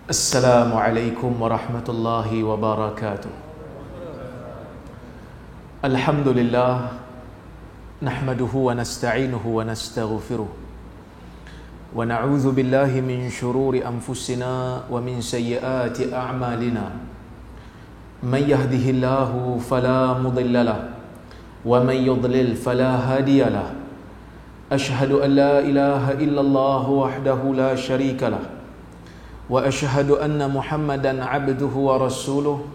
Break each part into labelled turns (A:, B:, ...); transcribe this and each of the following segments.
A: Assalamualaikum warahmatullahi wabarakatuh. Alhamdulillah, nahmaduhu wa nasta'inuhu wa nastaghfiruh, wa na'udzu billahi min shururi anfusina wa min sayyiati a'malina. Man yahdihillahu fala mudilla lahu wa man yudlil fala hadiya lahu. Ashhadu an la ilaha illallah wahdahu la syarika lahu wa ashhadu anna Muhammadan abduhu wa rasuluh.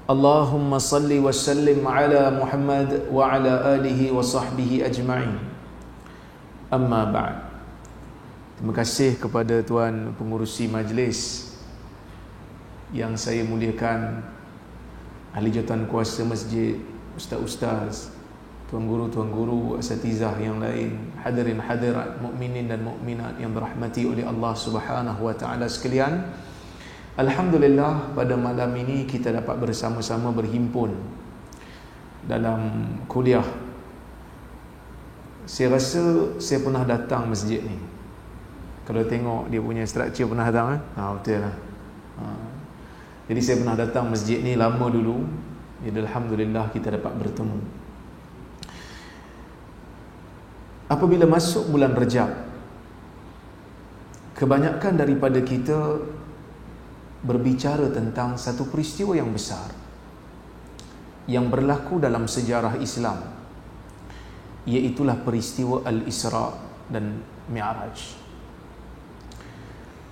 A: Allahumma salli wa sallim ala Muhammad wa ala alihi wa sahbihi ajma'in. Amma ba'd. Terima kasih kepada tuan pengurusi majlis yang saya muliakan, ahli jawatan kuasa masjid, ustaz-ustaz, tuan guru, asatizah yang lain, hadirin hadirat, mukminin dan mukminat yang dirahmati oleh Allah Subhanahu wa taala sekalian. Alhamdulillah, pada malam ini kita dapat bersama-sama berhimpun dalam kuliah. Saya rasa saya pernah datang masjid ni. Kalau tengok dia punya struktur, pernah datang betul lah. Jadi saya pernah datang masjid ni lama dulu. Jadi alhamdulillah kita dapat bertemu. Apabila masuk bulan Rejab, kebanyakan daripada kita berbicara tentang satu peristiwa yang besar yang berlaku dalam sejarah Islam, iaitulah peristiwa Al-Isra dan Mi'raj.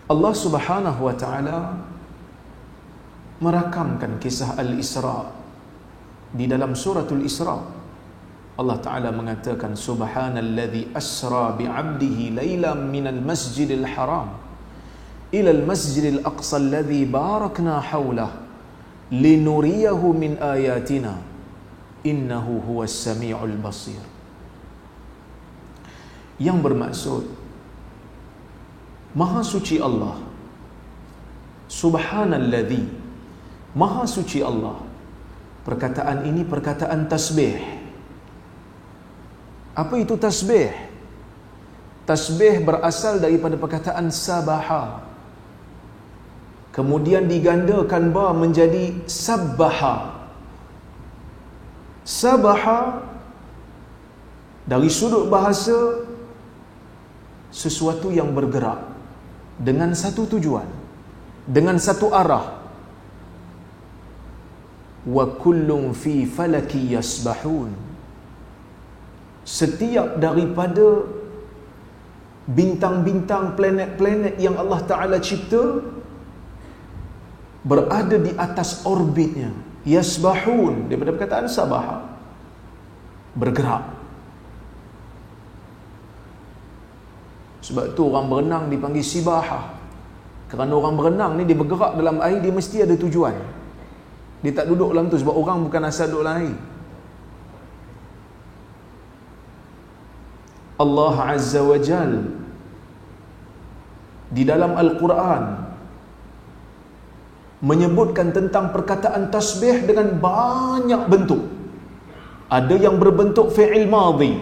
A: Allah Subhanahu wa taala merakamkan kisah Al-Isra di dalam suratul Isra. Allah Ta'ala mengatakan, Subhanalladzi asra bi'abdihi laylan minal masjidil haram ilal masjidil aqsa alladzi barakna hawlah linuriyahu min ayatina innahu huwas sami'ul basir. Yang bermaksud, Maha suci Allah, Subhanalladzi, Maha suci Allah. Perkataan ini perkataan tasbih. Apa itu tasbih? Tasbih berasal daripada perkataan sabaha, kemudian digandakan ba menjadi sabbaha. Sabaha dari sudut bahasa sesuatu yang bergerak dengan satu tujuan, dengan satu arah. Wa kullun fi falaki yasbahun. Setiap daripada bintang-bintang, planet-planet yang Allah Ta'ala cipta berada di atas orbitnya. Yasbahun, daripada perkataan sabaha, bergerak. Sebab tu orang berenang dipanggil sibaha, kerana orang berenang ni dia bergerak dalam air, dia mesti ada tujuan. Dia tak duduk dalam tu sebab orang bukan asal duduk dalam air. Allah Azza wa Jal di dalam Al-Quran menyebutkan tentang perkataan tasbih dengan banyak bentuk. Ada yang berbentuk fi'il madhi,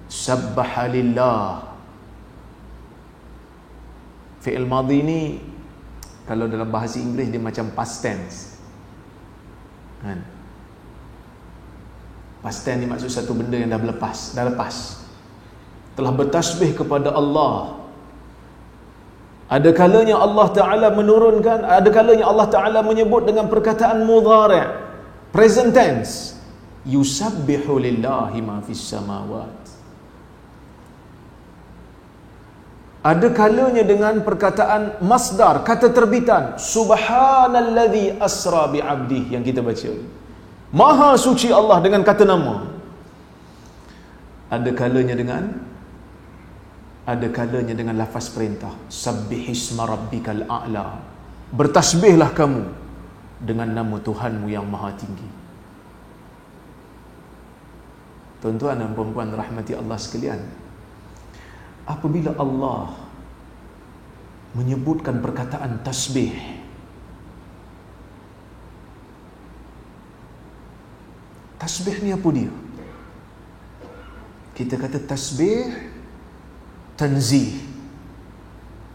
A: sabbaha lillah. Fi'il madhi ni kalau dalam bahasa Inggeris dia macam past tense kan? Past tense ni maksud satu benda yang dah lepas. Telah bertasbih kepada Allah. Ada kalanya Allah Ta'ala menurunkan, ada kalanya Allah Ta'ala menyebut dengan perkataan mudhari', present tense, yusabbihu lillahi ma fis samawat. Ada kalanya dengan perkataan masdar, kata terbitan, subhanalladzi asra bi'abdihi yang kita baca. Maha suci Allah dengan kata nama. Ada kalanya dengan lafaz perintah, sabbihisma rabbikal a'la. Bertasbihlah kamu dengan nama Tuhanmu yang maha tinggi. Tuan-tuan dan puan-puan rahmati Allah sekalian, apabila Allah menyebutkan perkataan tasbih, tasbih ni apa dia? Kita kata tasbih tanzih,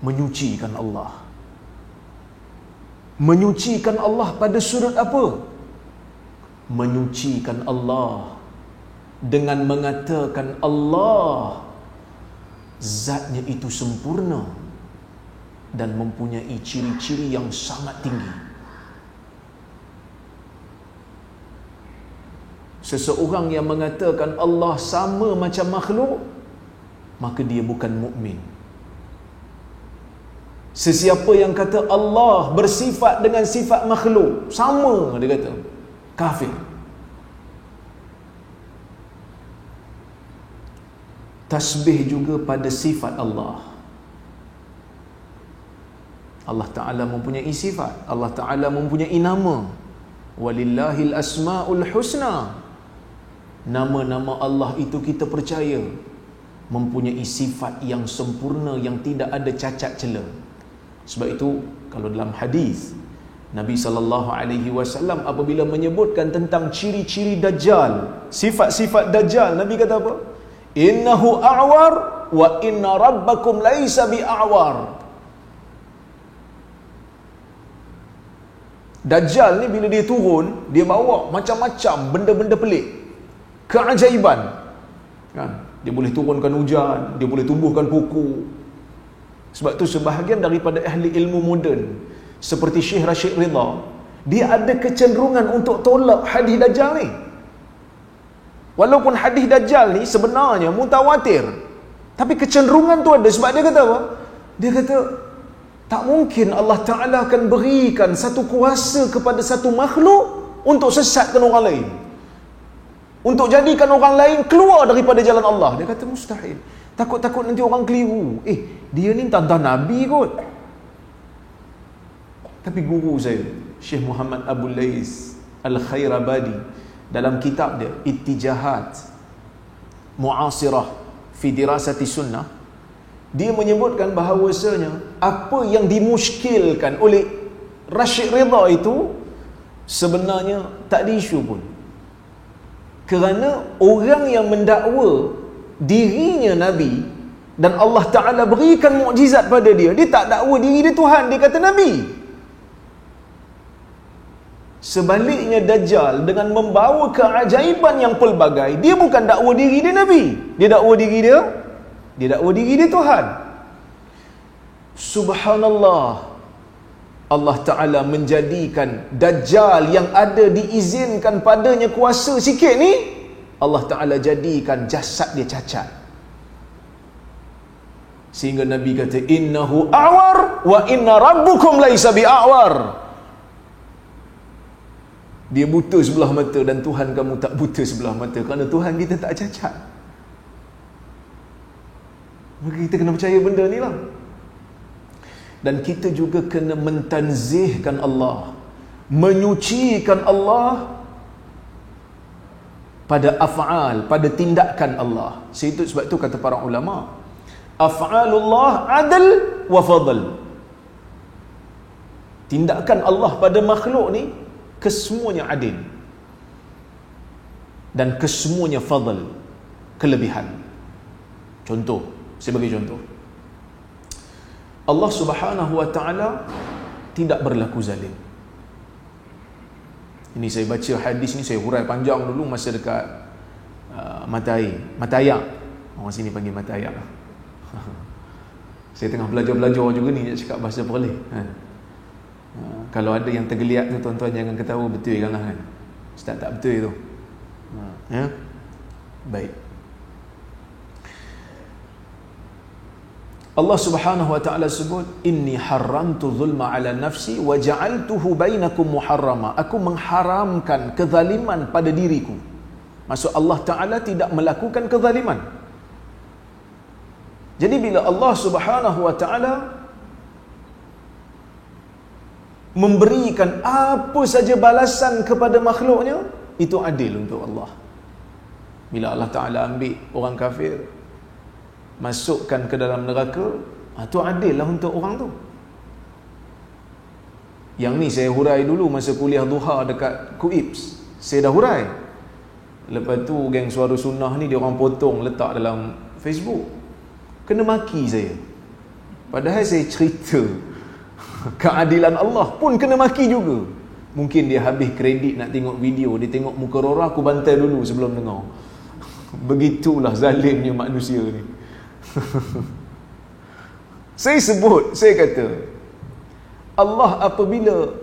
A: menyucikan Allah. Menyucikan Allah pada sudut apa? Menyucikan Allah dengan mengatakan Allah zatnya itu sempurna dan mempunyai ciri-ciri yang sangat tinggi. Seseorang yang mengatakan Allah sama macam makhluk, maka dia bukan mukmin. Sesiapa yang kata Allah bersifat dengan sifat makhluk, sama, dia kata, kafir. Tasbih juga pada sifat Allah. Allah Ta'ala mempunyai sifat, Allah Ta'ala mempunyai nama. Walillahil asma'ul husna. Nama-nama Allah itu kita percaya mempunyai sifat yang sempurna, yang tidak ada cacat cela. Sebab itu kalau dalam hadis Nabi SAW apabila menyebutkan tentang ciri-ciri Dajjal, sifat-sifat Dajjal, Nabi kata apa? Innahu a'war wa inna rabbakum laisa bi'a'war. Dajjal ni bila dia turun, dia bawa macam-macam benda-benda pelik, keajaiban, kan? Dia boleh turunkan hujan, dia boleh tumbuhkan pokok. Sebab tu sebahagian daripada ahli ilmu moden seperti Syekh Rashid Ridha, dia ada kecenderungan untuk tolak hadis Dajjal ni. Walaupun hadis Dajjal ni sebenarnya mutawatir, tapi kecenderungan tu ada. Sebab dia kata apa? Dia kata tak mungkin Allah Ta'ala akan berikan satu kuasa kepada satu makhluk untuk sesatkan orang lain, untuk jadikan orang lain keluar daripada jalan Allah. Dia kata mustahil. Takut-takut nanti orang keliru. Dia ni tantang Nabi kot. Tapi guru saya, Syekh Muhammad Abu Lais Al-Khairabadi, dalam kitab dia Ittijahat Mu'asirah fi Dirasati Sunnah, dia menyebutkan bahawasanya apa yang dimuskilkan oleh Rashid Ridha itu sebenarnya tak ada isu pun. Kerana orang yang mendakwa dirinya Nabi dan Allah Ta'ala berikan mukjizat pada dia, dia tak dakwa diri dia Tuhan, dia kata Nabi. Sebaliknya Dajjal dengan membawa keajaiban yang pelbagai, dia bukan dakwa diri dia Nabi, dia dakwa diri dia dakwa diri dia Tuhan. Subhanallah, Allah Ta'ala menjadikan Dajjal yang ada diizinkan padanya kuasa sikit ni, Allah Ta'ala jadikan jasad dia cacat. Sehingga Nabi kata innahu a'war wa inna rabbukum laisa bi'a'war. Dia buta sebelah mata dan Tuhan kamu tak buta sebelah mata, kerana Tuhan kita tak cacat. Maka kita kena percaya benda ni lah. Dan kita juga kena mentanzihkan Allah, menyucikan Allah pada af'al, pada tindakan Allah. Sebab itu kata para ulama, af'alullah adl wa fadl. Tindakan Allah pada makhluk ni kesemuanya adil dan kesemuanya fadl, kelebihan. Contoh, saya bagi contoh. Allah Subhanahu wa Ta'ala tidak berlaku zalim. Ini saya baca hadis ni, saya hurai panjang dulu masa dekat mata air. Orang sini panggil mata air. Saya tengah belajar juga ni nak cakap bahasa Perlis. Kalau ada yang tergeliat tu, tuan-tuan jangan ketawa, betul kan lah kan. Ustaz tak betul itu. Ya? Baik. Allah Subhanahu wa Ta'ala sebut inni haramtu zulma ala nafsi wa ja'altuhu bainakum muharrama. Aku mengharamkan kezaliman pada diriku. Maksud Allah Ta'ala tidak melakukan kezaliman. Jadi bila Allah Subhanahu wa Ta'ala memberikan apa saja balasan kepada makhluknya, itu adil untuk Allah. Bila Allah Ta'ala ambil orang kafir, masukkan ke dalam neraka, itu adil lah untuk orang tu. Yang ni saya hurai dulu masa kuliah duha dekat Kuips. Saya dah hurai. Lepas tu geng Suara Sunnah ni dia orang potong letak dalam Facebook. Kena maki saya. Padahal saya cerita keadilan Allah pun kena maki juga. Mungkin dia habis kredit nak tengok video, dia tengok muka Rora, aku bantai dulu sebelum dengar. Begitulah zalimnya manusia ni. Saya kata Allah apabila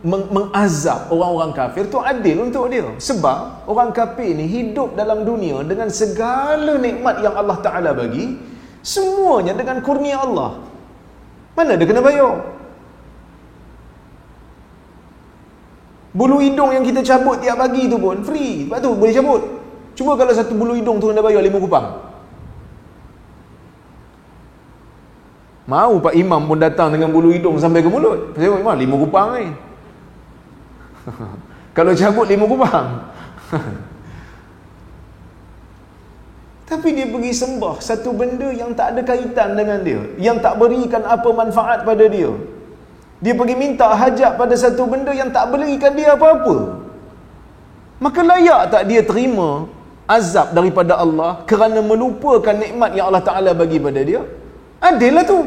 A: mengazab orang-orang kafir tu adil untuk dia. Sebab orang kafir ni hidup dalam dunia dengan segala nikmat yang Allah Ta'ala bagi, semuanya dengan kurnia Allah. Mana dia kena bayar? Bulu hidung yang kita cabut tiap pagi tu pun free, sebab tu boleh cabut. Cuba kalau satu bulu hidung tu kena bayar 5 kupang. Mau Pak Imam pun datang dengan bulu hidung sampai ke mulut. Saya cakap, Imam 5 kupang ni. Kalau cabut 5 kupang. Tapi dia pergi sembah satu benda yang tak ada kaitan dengan dia, yang tak berikan apa manfaat pada dia. Dia pergi minta hajat pada satu benda yang tak berikan dia apa-apa. Maka layak tak dia terima azab daripada Allah kerana melupakan nikmat yang Allah Ta'ala bagi pada dia? Adil lah tu.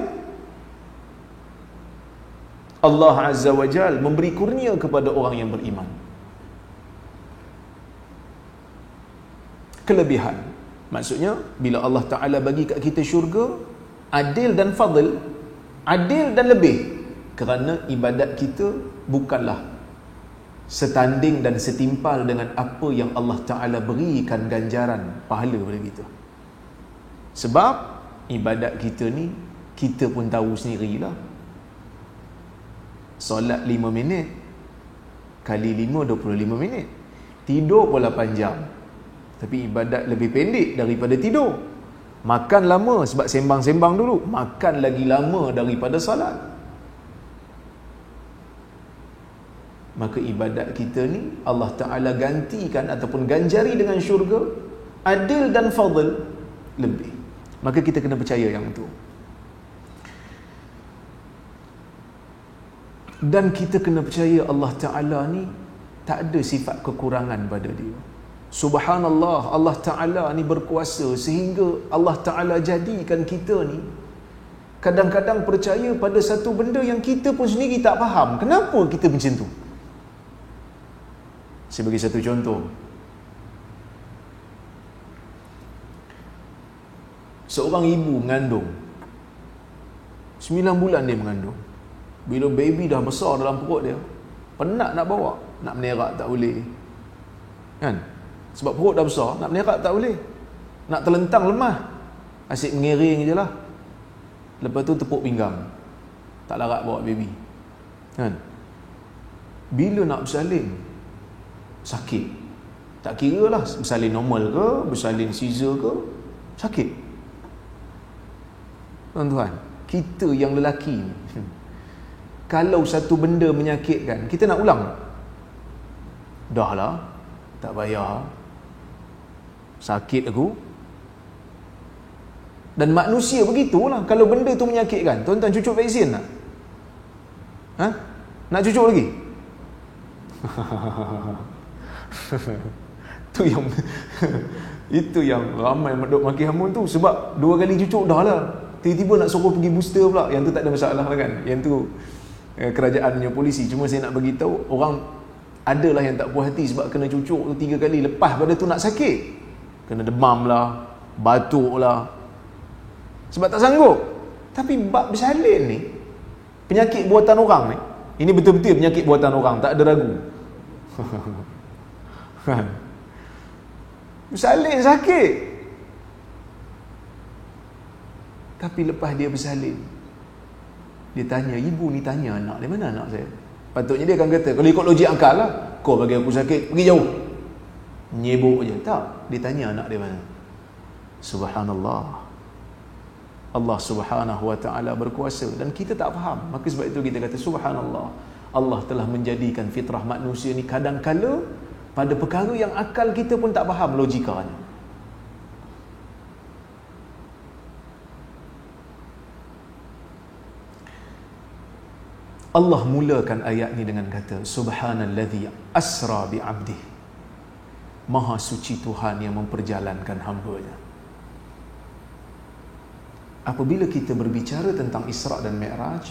A: Allah Azza wa Jal memberi kurnia kepada orang yang beriman. Kelebihan. Maksudnya, bila Allah Ta'ala bagi kat kita syurga, adil dan fadl, adil dan lebih. Kerana ibadat kita bukanlah setanding dan setimpal dengan apa yang Allah Ta'ala berikan ganjaran pahala pada kita. Sebab ibadat kita ni, kita pun tahu sendirilah. Solat 5 minit kali 5, 25 minit. Tidur pun 8 jam. Tapi ibadat lebih pendek daripada tidur. Makan lama sebab sembang-sembang dulu. Makan lagi lama daripada solat. Maka ibadat kita ni Allah Ta'ala gantikan ataupun ganjari dengan syurga, adil dan fadl lebih. Maka kita kena percaya yang itu. Dan kita kena percaya Allah Ta'ala ni tak ada sifat kekurangan pada dia. Subhanallah, Allah Ta'ala ni berkuasa sehingga Allah Ta'ala jadikan kita ni kadang-kadang percaya pada satu benda yang kita pun sendiri tak faham. Kenapa kita macam tu? Saya bagi satu contoh. Seorang ibu mengandung 9 bulan dia mengandung. Bila baby dah besar dalam perut dia, penat nak bawa. Nak menerak tak boleh, kan? Sebab perut dah besar, nak menerak tak boleh. Nak terlentang lemah, asyik mengiring je lah. Lepas tu tepuk pinggang, tak larat bawa baby, kan? Bila nak bersalin, sakit. Tak kira lah bersalin normal ke, bersalin Caesar ke, sakit. Tuan-tuan, kita yang lelaki ni, kalau satu benda menyakitkan, kita nak ulang? Dah lah, tak payah, sakit aku. Dan manusia begitulah. Kalau benda tu menyakitkan, tuan-tuan cucuk vaksin tak? Ha? Nak cucuk lagi? Itu yang ramai duk maki hamun tu. Sebab 2 kali cucuk dah lah, tiba-tiba nak suruh pergi booster pula. Yang tu tak ada masalah kan, yang tu kerajaan punya polisi. Cuma saya nak bagi tahu, orang adalah yang tak puas hati sebab kena cucuk tu 3 kali. Lepas pada tu nak sakit, kena demam lah, batuk lah, sebab tak sanggup. Tapi bab bersalin ni, penyakit buatan orang ni, ini betul-betul penyakit buatan orang, tak ada ragu. Bersalin sakit. Tapi lepas dia bersalin, dia tanya, ibu ni tanya anak dia, mana anak saya? Patutnya dia akan kata, kalau ikut logik akal lah, kau bagi aku sakit, pergi jauh, nyebuk je. Tak, dia tanya anak dia mana. Subhanallah, Allah Subhanahu wa ta'ala berkuasa dan kita tak faham. Maka sebab itu kita kata subhanallah, Allah telah menjadikan fitrah manusia ni kadang-kala pada perkara yang akal kita pun tak faham logikanya. Allah mulakan ayat ni dengan kata subhanallazi asra bi 'abdihi. Maha suci Tuhan yang memperjalankan hamba-Nya. apabila kita berbicara tentang Isra' dan Mi'raj,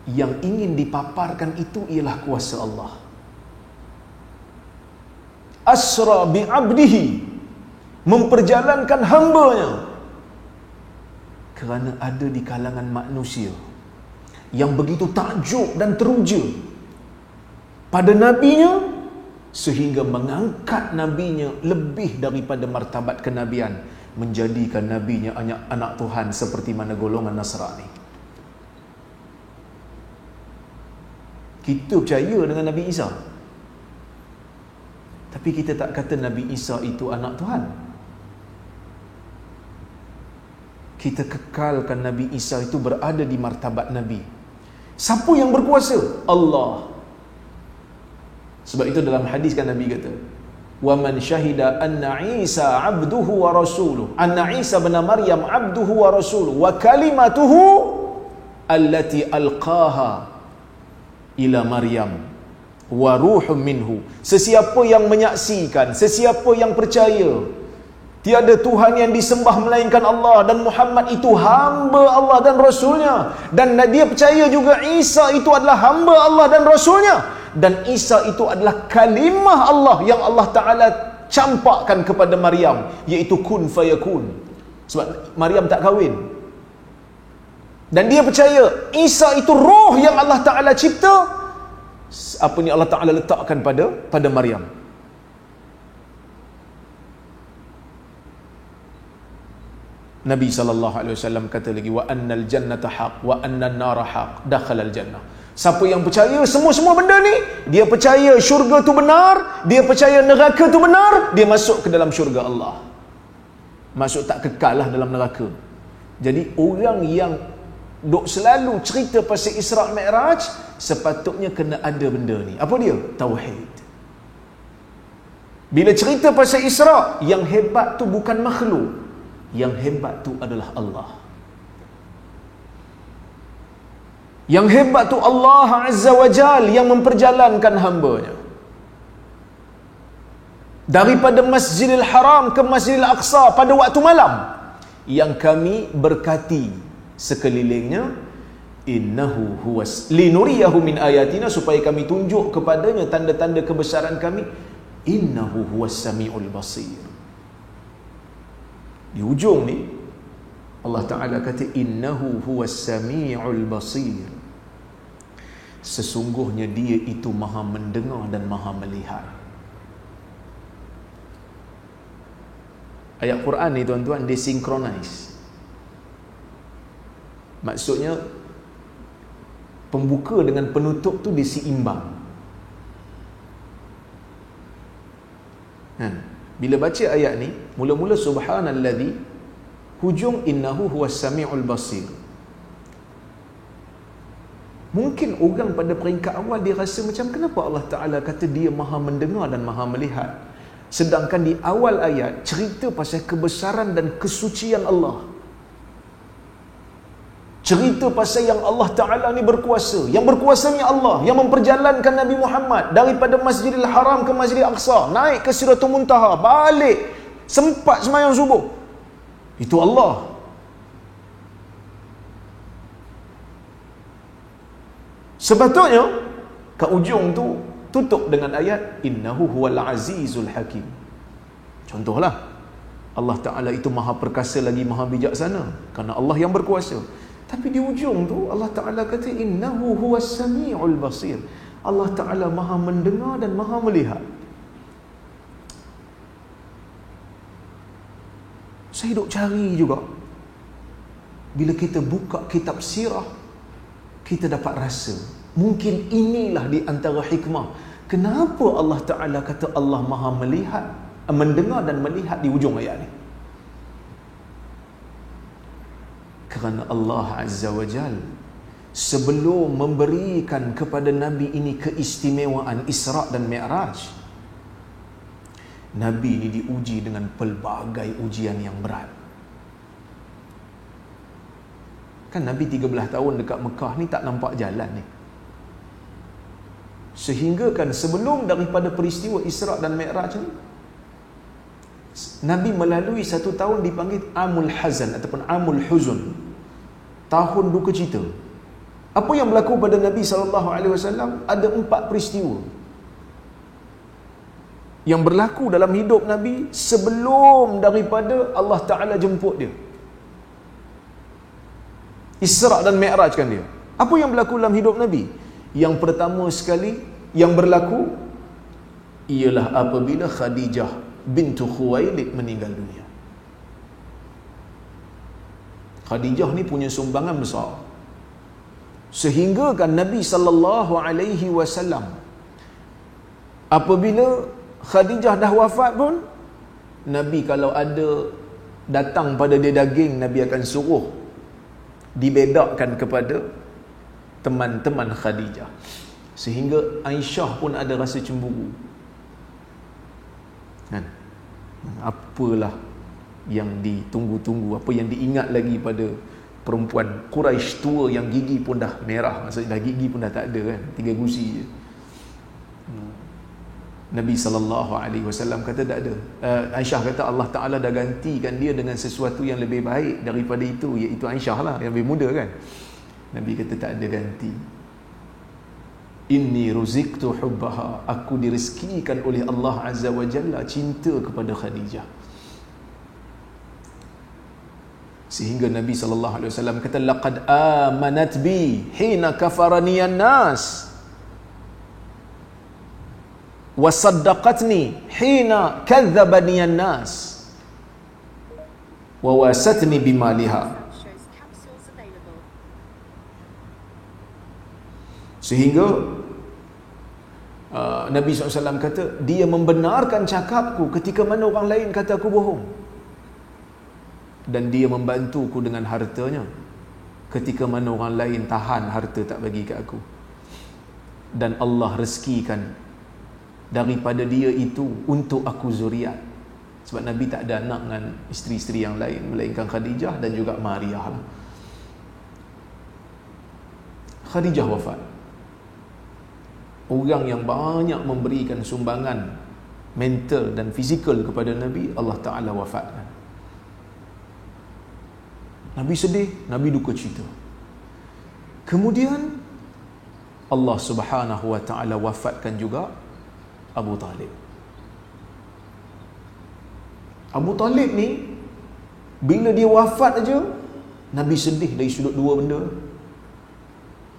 A: yang ingin dipaparkan itu ialah kuasa Allah. Asra bi'abdihi, memperjalankan hambanya. Kerana ada di kalangan manusia yang begitu takjub dan teruja pada nabinya, sehingga mengangkat nabinya lebih daripada martabat kenabian, menjadikan nabinya anak Tuhan seperti mana golongan Nasrani. Kita percaya dengan Nabi Isa, tapi kita tak kata Nabi Isa itu anak Tuhan. Kita kekalkan Nabi Isa itu berada di martabat Nabi. Siapa yang berkuasa? Allah. Sebab itu dalam hadis kan Nabi kata, wa man syahida anna Isa abduhu wa rasuluh, anna Isa bin Maryam abduhu wa rasuluh wa kalimatuhu allati alqaha ila Maryam wa ruhum minhu. Sesiapa yang menyaksikan, sesiapa yang percaya tiada Tuhan yang disembah melainkan Allah, dan Muhammad itu hamba Allah dan Rasulnya, dan dia percaya juga Isa itu adalah hamba Allah dan Rasulnya, dan Isa itu adalah kalimah Allah yang Allah Ta'ala campakkan kepada Maryam, iaitu kun fayakun. Sebab Maryam tak kahwin, dan dia percaya Isa itu roh yang Allah Ta'ala cipta, apa ni Allah Ta'ala letakkan pada Maryam. Nabi SAW kata lagi, wa annal jannata haq wa annan nara haq dakhalal jannah. Siapa yang percaya semua benda ni, dia percaya syurga tu benar, dia percaya neraka tu benar, dia masuk ke dalam syurga Allah. Masuk tak kekal lah dalam neraka. Jadi orang yang duk selalu cerita pasal Isra' Mi'raj, sepatutnya kena ada benda ni. Apa dia? Tauhid. Bila cerita pasal Isra', yang hebat tu bukan makhluk, yang hebat tu adalah Allah. Yang hebat tu Allah Azza wa Jal yang memperjalankan hambanya daripada Masjidil Haram ke Masjidil Aqsa pada waktu malam, yang kami berkati sekelilingnya, innahu huwas linuriyahu min ayatina, supaya kami tunjuk kepadanya tanda-tanda kebesaran kami, innahu huwas samiul basir. Di ujung ni Allah Ta'ala kata innahu huwas samiul basir, sesungguhnya dia itu maha mendengar dan maha melihat. Ayat Quran ni tuan-tuan, dia synchronize. Maksudnya pembuka dengan penutup tu diseimbang. Bila baca ayat ni, mula-mula subhanalladzi, hujung innahu huwas samiul basir. Mungkin orang pada peringkat awal dia rasa macam, kenapa Allah Ta'ala kata dia maha mendengar dan maha melihat, sedangkan di awal ayat cerita pasal kebesaran dan kesucian Allah, cerita pasal yang Allah Ta'ala ni berkuasa, yang berkuasanya Allah, yang memperjalankan Nabi Muhammad daripada Masjidil Haram ke Masjidil Aqsa, naik ke Sidratul Muntaha, balik, sempat sembahyang subuh, itu Allah. Sepatutnya ke ujung tu tutup dengan ayat innahu huwal azizul hakim. Contohlah, Allah Ta'ala itu maha perkasa lagi maha bijaksana, kerana Allah yang berkuasa. Tapi di ujung tu Allah Ta'ala kata innahu huwas samiul basir, Allah Ta'ala maha mendengar dan maha melihat. Saya duk cari juga, bila kita buka kitab sirah, kita dapat rasa mungkin inilah di antara hikmah kenapa Allah Ta'ala kata Allah maha melihat, mendengar dan melihat di ujung ayat ni. Kerana Allah Azza wa Jal sebelum memberikan kepada Nabi ini keistimewaan Isra' dan Mi'raj, Nabi ini diuji dengan pelbagai ujian yang berat. Kan Nabi 13 tahun dekat Mekah ni tak nampak jalan ni. Sehingga kan sebelum daripada peristiwa Isra' dan Mi'raj ni, Nabi melalui satu tahun dipanggil Amul Hazan ataupun Amul Huzun, tahun duka cita. Apa yang berlaku pada Nabi SAW? Ada 4 peristiwa yang berlaku dalam hidup Nabi sebelum daripada Allah Ta'ala jemput dia, Isra' dan Mi'rajkan dia. Apa yang berlaku dalam hidup Nabi? Yang pertama sekali yang berlaku ialah apabila Khadijah bintu Khuwailid meninggal dunia. Khadijah ni punya sumbangan besar, sehingga kan Nabi sallallahu alaihi wasallam apabila Khadijah dah wafat pun, Nabi kalau ada datang pada dia daging, Nabi akan suruh dibedakkan kepada teman-teman Khadijah, sehingga Aisyah pun ada rasa cemburu kan? Apalah yang ditunggu-tunggu, apa yang diingat lagi pada perempuan Quraisy tua yang gigi pun dah merah, maksudnya dah gigi pun dah tak ada kan, 3 gusi je. Nabi SAW kata tak ada. Aisyah kata Allah Ta'ala dah gantikan dia dengan sesuatu yang lebih baik daripada itu, iaitu Aisyah lah, yang lebih muda kan. Nabi kata tak ada ganti. Inni ruziktu hubbaha, aku direzekikan oleh Allah Azza wa Jalla cinta kepada Khadijah. Sehingga Nabi SAW kata laqad amanat bi hina kafarani an-nas wa saddaqatni hina kadzabani an-nas wa wasatni bimaliha. Sehingga Nabi SAW kata dia membenarkan cakapku ketika mana orang lain kata aku bohong, dan dia membantuku dengan hartanya ketika mana orang lain tahan harta tak bagi ke aku, dan Allah rezekikan daripada dia itu untuk aku zuriat. Sebab Nabi tak ada anak dengan isteri-isteri yang lain melainkan Khadijah dan juga Mariah lah. Khadijah wafat. Orang yang banyak memberikan sumbangan mental dan fizikal kepada Nabi, Allah Ta'ala wafatkan. Nabi sedih, Nabi duka cita. Kemudian Allah Subhanahu wa Ta'ala wafatkan juga Abu Talib. Abu Talib ni bila dia wafat aja, Nabi sedih dari sudut 2 benda.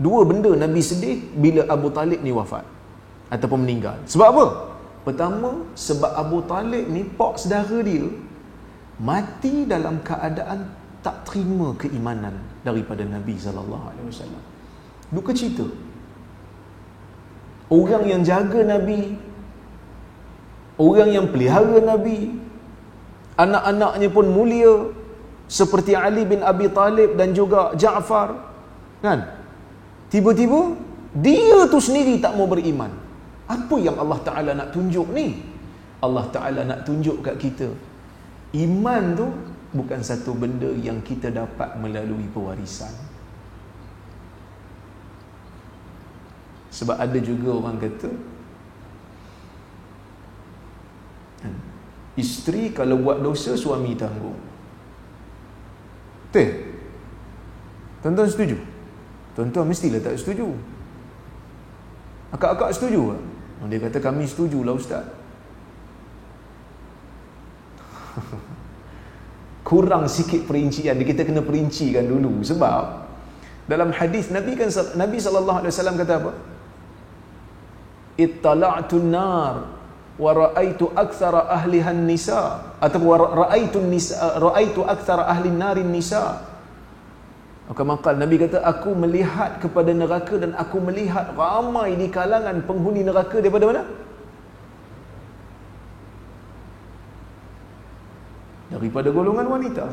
A: 2 benda Nabi sedih bila Abu Talib ni wafat ataupun meninggal. Sebab apa? Pertama, sebab Abu Talib ni pak saudara dia mati dalam keadaan tak terima keimanan daripada Nabi SAW. Duka cita. Orang yang jaga Nabi, orang yang pelihara Nabi, anak-anaknya pun mulia seperti Ali bin Abi Talib dan juga Ja'far kan, tiba-tiba dia tu sendiri tak mau beriman. Apa yang Allah Ta'ala nak tunjuk ni? Allah Ta'ala nak tunjuk kat kita, iman tu bukan satu benda yang kita dapat melalui pewarisan. Sebab ada juga orang kata isteri kalau buat dosa suami tanggung. Betul? Tuan-tuan setuju? Tuan-tuan mestilah tak setuju. Akak-akak setuju tak? Dia kata kami setujulah Ustaz. Kurang sikit perincian, kita kena perincikan dulu. Sebab dalam hadis Nabi kan, Nabi SAW kata apa? Ittala'tun nar wa ra'aitu aktsara ahlihan nisa, atau ra'aitu aktsara ahli narin nisa. Maka makal Nabi kata, aku melihat kepada neraka dan aku melihat ramai di kalangan penghuni neraka daripada mana? Daripada golongan wanita.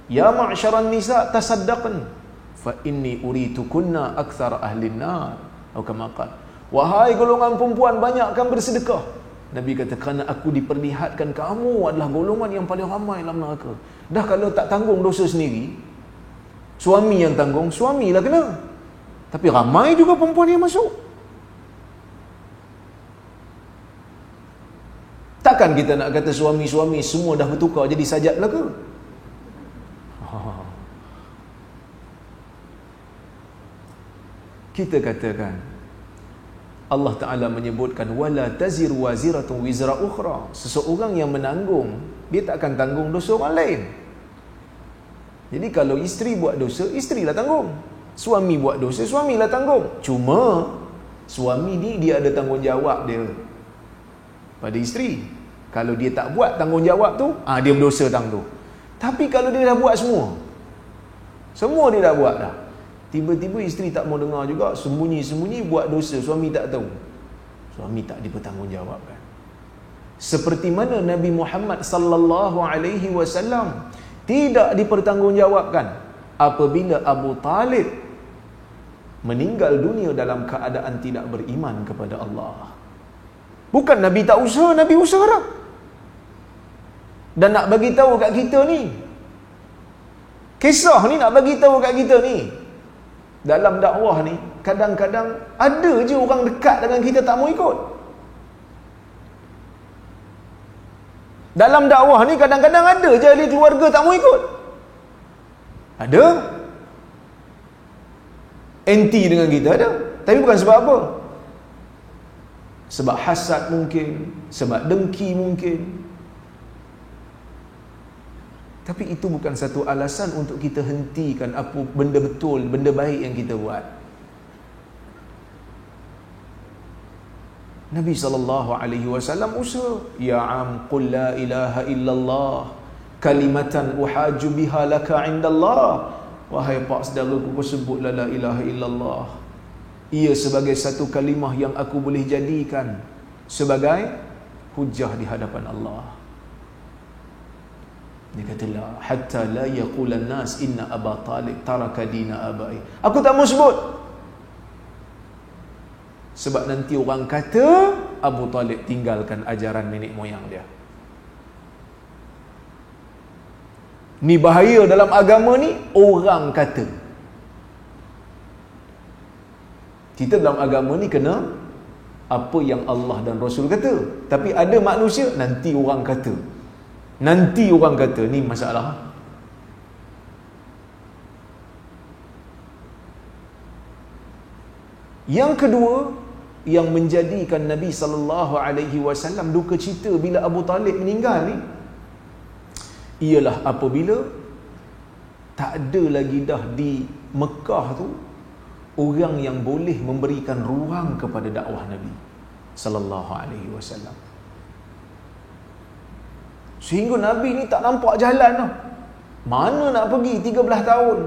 A: Ya ma'syaran nisa tasaddaqan fa inni uritukunna aktsara ahli nar. Atau kama qala, wahai golongan perempuan, banyakkan bersedekah. Nabi kata, kerana aku diperlihatkan kamu adalah golongan yang paling ramai dalam neraka. Dah kalau tak tanggung dosa sendiri, suami yang tanggung, suamilah kena. Tapi ramai juga perempuan yang masuk. Takkan kita nak kata suami-suami semua dah bertukar jadi sajat belaka? Kita katakan Allah Ta'ala menyebutkan wala taziru waziratun wizra ukhra. Seseorang yang menanggung, dia tak akan tanggung dosa orang lain. Jadi kalau isteri buat dosa, isterilah tanggung. Suami buat dosa, suamilah tanggung. Cuma suami ni dia ada tanggungjawab dia pada isteri. Kalau dia tak buat tanggungjawab tu, dia berdosa tanggung. Tapi kalau dia dah buat semua dia dah buat dah, tiba-tiba isteri tak mau dengar juga, sembunyi-sembunyi buat dosa, suami tak tahu, suami tak dipertanggungjawabkan. Seperti mana Nabi Muhammad sallallahu alaihi wasallam tidak dipertanggungjawabkan apabila Abu Talib meninggal dunia dalam keadaan tidak beriman kepada Allah. Bukan Nabi tak usaha, Nabi usaha dah. Dan nak bagi tahu kat kita ni, kisah ni nak bagi tahu kat kita ni, dalam dakwah ni kadang-kadang ada je orang dekat dengan kita tak mau ikut. Dalam dakwah ni kadang-kadang ada je ahli keluarga tak mau ikut. Ada. Anti dengan kita ada. Tapi bukan sebab apa? Sebab hasad mungkin, sebab dengki mungkin. Tapi itu bukan satu alasan untuk kita hentikan apa benda betul, benda baik yang kita buat. Nabi SAW usaha, ya am qul la ilaha illallah kalimatan uhaju biha laka indallah. Wahai pak saudaraku, kau sebutlah la ilaha illallah. Ia sebagai satu kalimah yang aku boleh jadikan sebagai hujah di hadapan Allah. Dia kata la hatta la yaqulan nas inna Aba Talib taraka dina abai. Aku tak mau sebut, sebab nanti orang kata Abu Talib tinggalkan ajaran nenek moyang dia. Ni bahaya dalam agama ni, orang kata. Kita dalam agama ni kena apa yang Allah dan Rasul kata. Tapi ada manusia, nanti orang kata. Nanti orang kata, ni masalah. Yang kedua, yang menjadikan Nabi SAW duka cita bila Abu Talib meninggal ni, ialah apabila tak ada lagi dah di Mekah tu orang yang boleh memberikan ruang kepada dakwah Nabi SAW. Sehingga Nabi ni tak nampak jalan dah. Mana nak pergi 13 tahun?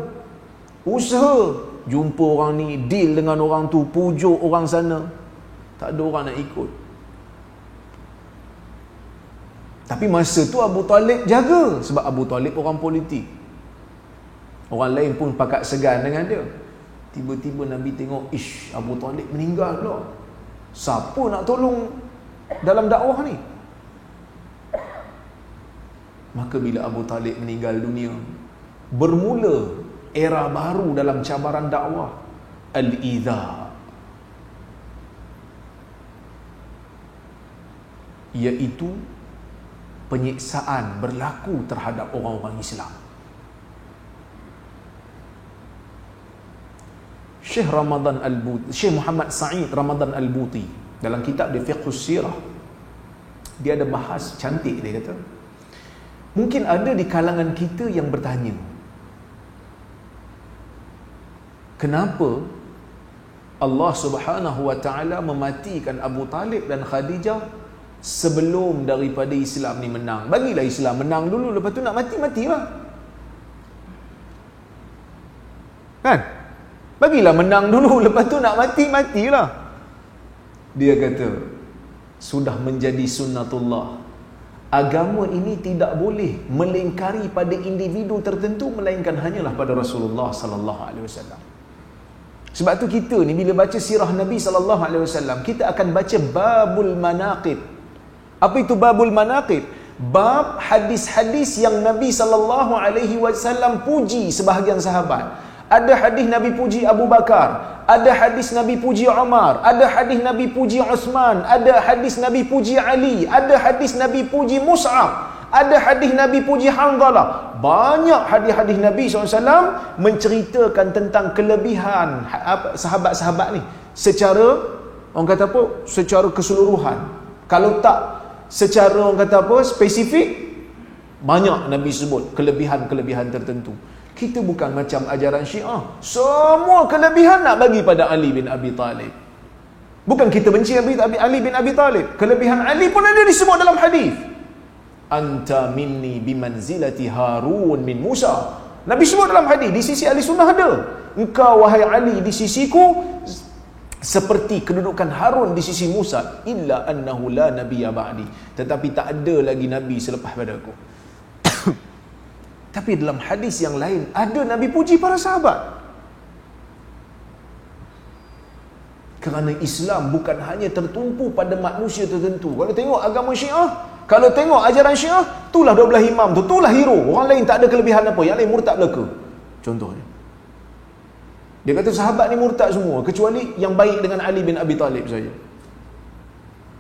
A: Usaha jumpa orang ni, deal dengan orang tu, pujuk orang sana, tak ada orang nak ikut. Tapi masa tu Abu Talib jaga, sebab Abu Talib orang politik. Orang lain pun pakat segan dengan dia. Tiba-tiba Nabi tengok, ish, Abu Talib meninggal pula. Siapa nak tolong dalam dakwah ni? Maka bila Abu Talib meninggal dunia, bermula era baru dalam cabaran dakwah, al-idha, iaitu penyiksaan berlaku terhadap orang-orang Islam. Syekh Muhammad Sa'id Ramadan Al-Buti dalam kitab dia Fiqhus Sirah, dia ada bahas cantik. Dia kata, mungkin ada di kalangan kita yang bertanya, kenapa Allah Subhanahu wa taala mematikan Abu Talib dan Khadijah sebelum daripada Islam ni menang? Bagilah Islam menang dulu, lepas tu nak mati-matilah. Kan? Bagilah menang dulu, lepas tu nak mati-matilah. Dia kata, sudah menjadi sunnatullah. Agama ini tidak boleh melingkari pada individu tertentu, melainkan hanyalah pada Rasulullah sallallahu alaihi wasallam. Sebab tu kita ni bila baca sirah Nabi sallallahu alaihi wasallam, kita akan baca babul manaqib. Apa itu babul manaqib? Bab hadis-hadis yang Nabi sallallahu alaihi wasallam puji sebahagian sahabat. Ada hadis Nabi puji Abu Bakar, ada hadis Nabi puji Umar, ada hadis Nabi puji Uthman, ada hadis Nabi puji Ali, ada hadis Nabi puji Mus'ab, ada hadis Nabi puji Hanzalah. Banyak hadis-hadis Nabi SAW menceritakan tentang kelebihan sahabat-sahabat ni secara, orang kata apa, secara keseluruhan. Kalau tak secara, orang kata apa, spesifik, banyak Nabi sebut kelebihan-kelebihan tertentu. Kita bukan macam ajaran Syiah, semua kelebihan nak bagi pada Ali bin Abi Talib. Bukan kita benci Ali bin Abi Talib, kelebihan Ali pun ada disebut dalam hadis. Anta minni bimanzilati Harun min Musa. Nabi sebut dalam hadis, di sisi ahli sunnah ada. Engkau wahai Ali di sisiku seperti kedudukan Harun di sisi Musa, illa annahu la nabiyya ba'di. Tetapi tak ada lagi nabi selepas pada aku. Tapi dalam hadis yang lain ada Nabi puji para sahabat. Kerana Islam bukan hanya tertumpu pada manusia tertentu. Kalau tengok agama Syiah, kalau tengok ajaran Syiah, itulah 12 imam tu, itulah hero. Orang lain tak ada kelebihan apa, yang lain murtad belaka. Contohnya, dia kata sahabat ni murtad semua kecuali yang baik dengan Ali bin Abi Talib saja.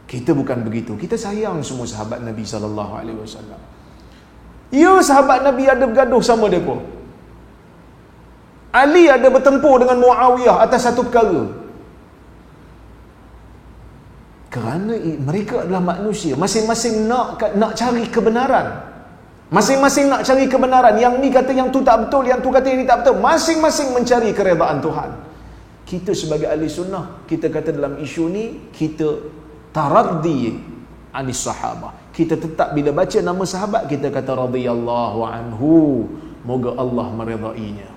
A: Kita bukan begitu. Kita sayang semua sahabat Nabi SAW. Ya, sahabat Nabi ada bergaduh sama mereka. Ali ada bertempur dengan Muawiyah atas satu perkara. Kerana mereka adalah manusia, masing-masing nak cari kebenaran. Masing-masing nak cari kebenaran. Yang ni kata yang tu tak betul, yang tu kata yang ni tak betul. Masing-masing mencari keredaan Tuhan. Kita sebagai ahli sunnah, kita kata dalam isu ni, kita taraddi anis sahabah. Kita tetap bila baca nama sahabat, kita kata radhiyallahu anhu, moga Allah meredainya.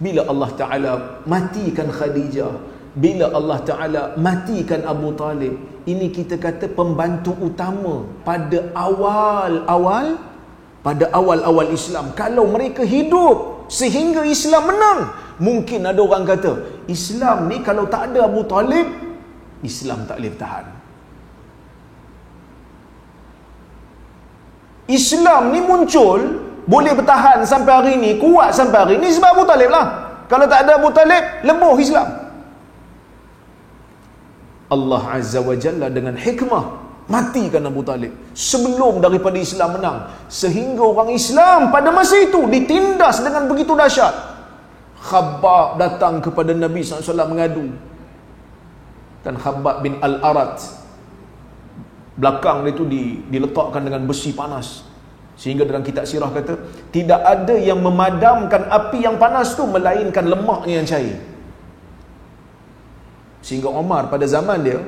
A: Bila Allah Ta'ala matikan Khadijah, bila Allah Ta'ala matikan Abu Talib, ini kita kata pembantu utama pada awal-awal Islam. Kalau mereka hidup sehingga Islam menang, mungkin ada orang kata Islam ni kalau tak ada Abu Talib, Islam tak boleh bertahan. Islam ni muncul, boleh bertahan sampai hari ni, kuat sampai hari ni sebab Abu Talib lah. Kalau tak ada Abu Talib, lebuh Islam. Allah Azza wa Jalla dengan hikmah matikan Abu Talib sebelum daripada Islam menang, sehingga orang Islam pada masa itu ditindas dengan begitu dahsyat. Khabbab datang kepada Nabi SAW mengadu, dan Khabbab bin Al-Arat belakang dia tu diletakkan dengan besi panas, sehingga dalam kitab sirah kata tidak ada yang memadamkan api yang panas tu melainkan lemaknya yang cair. Sehingga Umar pada zaman dia,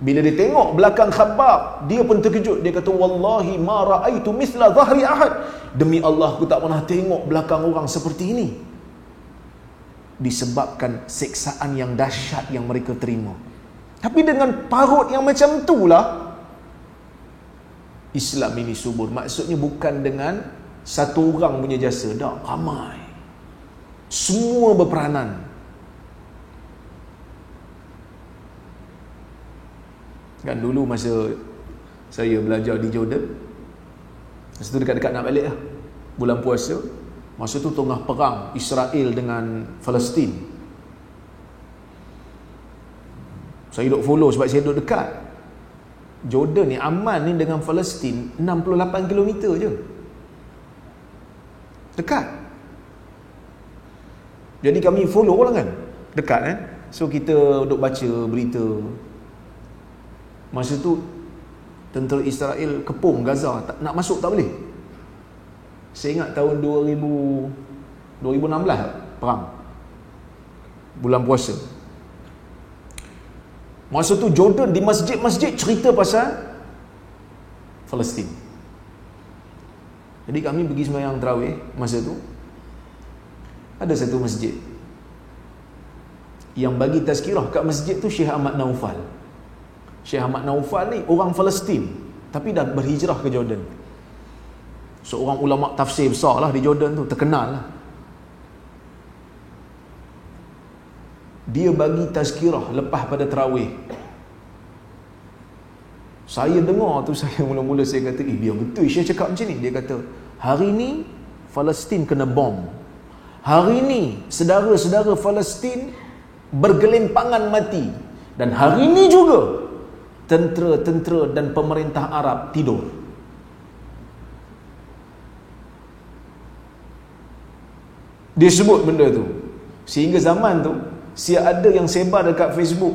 A: bila dia tengok belakang Khabbab, dia pun terkejut. Dia kata wallahi ma raaitu mithla zahri ahad, demi Allah aku tak pernah tengok belakang orang seperti ini. Disebabkan siksaan yang dahsyat yang mereka terima. Tapi dengan parut yang macam itulah Islam ini subur. Maksudnya bukan dengan satu orang punya jasa, dah ramai, semua berperanan. Kan dulu masa saya belajar di Jordan, masa tu dekat-dekat nak balik lah, bulan puasa, masa tu tengah perang Israel dengan Palestin. Saya duduk follow sebab saya duduk dekat. Jordan ni, Amman ni dengan Palestin 68 km je, dekat. Jadi kami follow lah kan, dekat kan. So kita duduk baca berita. Masa tu tentera Israel kepung Gaza, nak masuk tak boleh. Saya ingat tahun 2016 perang bulan puasa. Masa tu Jordan di masjid-masjid cerita pasal Palestin. Jadi kami pergi sembahyang tarawih masa tu. Ada satu masjid yang bagi tazkirah kat masjid tu Syekh Ahmad Naufal. Syekh Ahmad Naufal ni orang Palestin tapi dah berhijrah ke Jordan. Seorang ulama tafsir besar lah di Jordan tu, terkenal lah. Dia bagi tazkirah lepas pada tarawih. Saya dengar tu, saya mula-mula saya kata, biar betul Syekh cakap macam ni. Dia kata, hari ni Palestin kena bom, Hari ini saudara-saudara Palestin bergelimpangan mati. Dan hari ini juga tentera-tentera dan pemerintah Arab tidur. Dia sebut benda tu. Sehingga zaman tu, ada yang sebar dekat Facebook.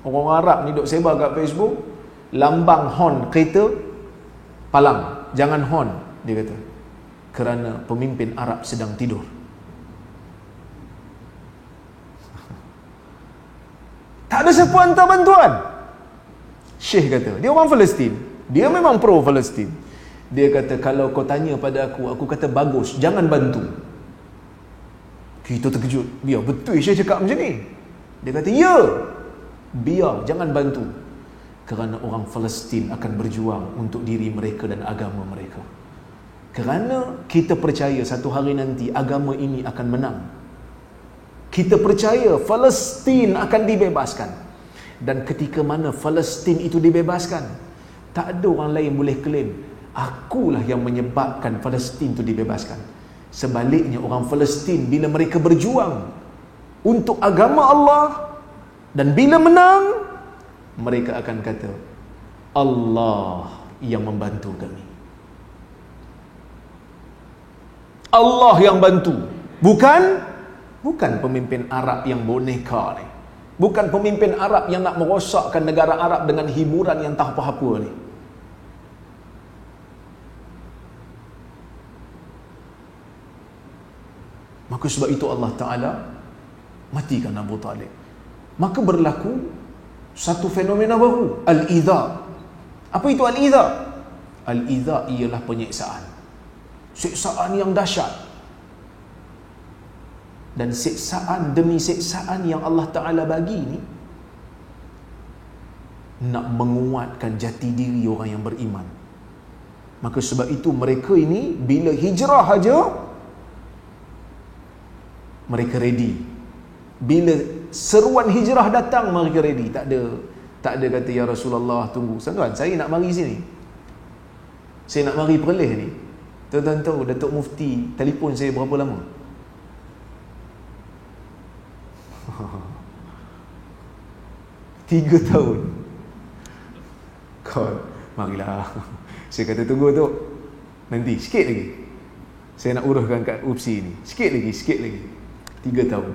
A: Orang Arab ni duk sebar dekat Facebook, lambang hon kereta palang, jangan hon, dia kata. Kerana pemimpin Arab sedang tidur. Tak ada siapa hantar bantuan. Syekh kata, dia orang Palestin, dia memang pro Palestin. Dia kata, kalau kau tanya pada aku kata bagus, jangan bantu. Kita terkejut, biar betul Syekh cakap macam ni. Dia kata, ya, biar, jangan bantu. Kerana orang Palestin akan berjuang untuk diri mereka dan agama mereka. Kerana kita percaya satu hari nanti agama ini akan menang. Kita percaya Palestin akan dibebaskan. Dan ketika mana Palestin itu dibebaskan, tak ada orang lain boleh claim, akulah yang menyebabkan Palestin itu dibebaskan. Sebaliknya orang Palestin bila mereka berjuang untuk agama Allah, dan bila menang, mereka akan kata, Allah yang membantu kami. Allah yang bantu. Bukan pemimpin Arab yang boneka ni. Bukan pemimpin Arab yang nak merosakkan negara Arab dengan hiburan yang tak apa-apa ni. Maka sebab itu Allah Ta'ala matikan Abu Talib. Maka berlaku satu fenomena baru, al-idha. Apa itu al-idha? Al-idha ialah penyiksaan. Siksaan yang dahsyat. Dan siksaan demi siksaan yang Allah Ta'ala bagi ni, nak menguatkan jati diri orang yang beriman. Maka sebab itu mereka ini bila hijrah aja, mereka ready. Bila seruan hijrah datang, mereka ready. Tak ada kata, ya Rasulullah tunggu. Sanggup saya nak mari sini, saya nak mari Perlis ni. Tuan-tuan tahu Datuk Mufti telefon saya berapa lama? 3 tahun. Kau marilah. Saya kata tunggu tu, nanti sikit lagi saya nak uruskan kat UPSI ni. Sikit lagi 3 tahun.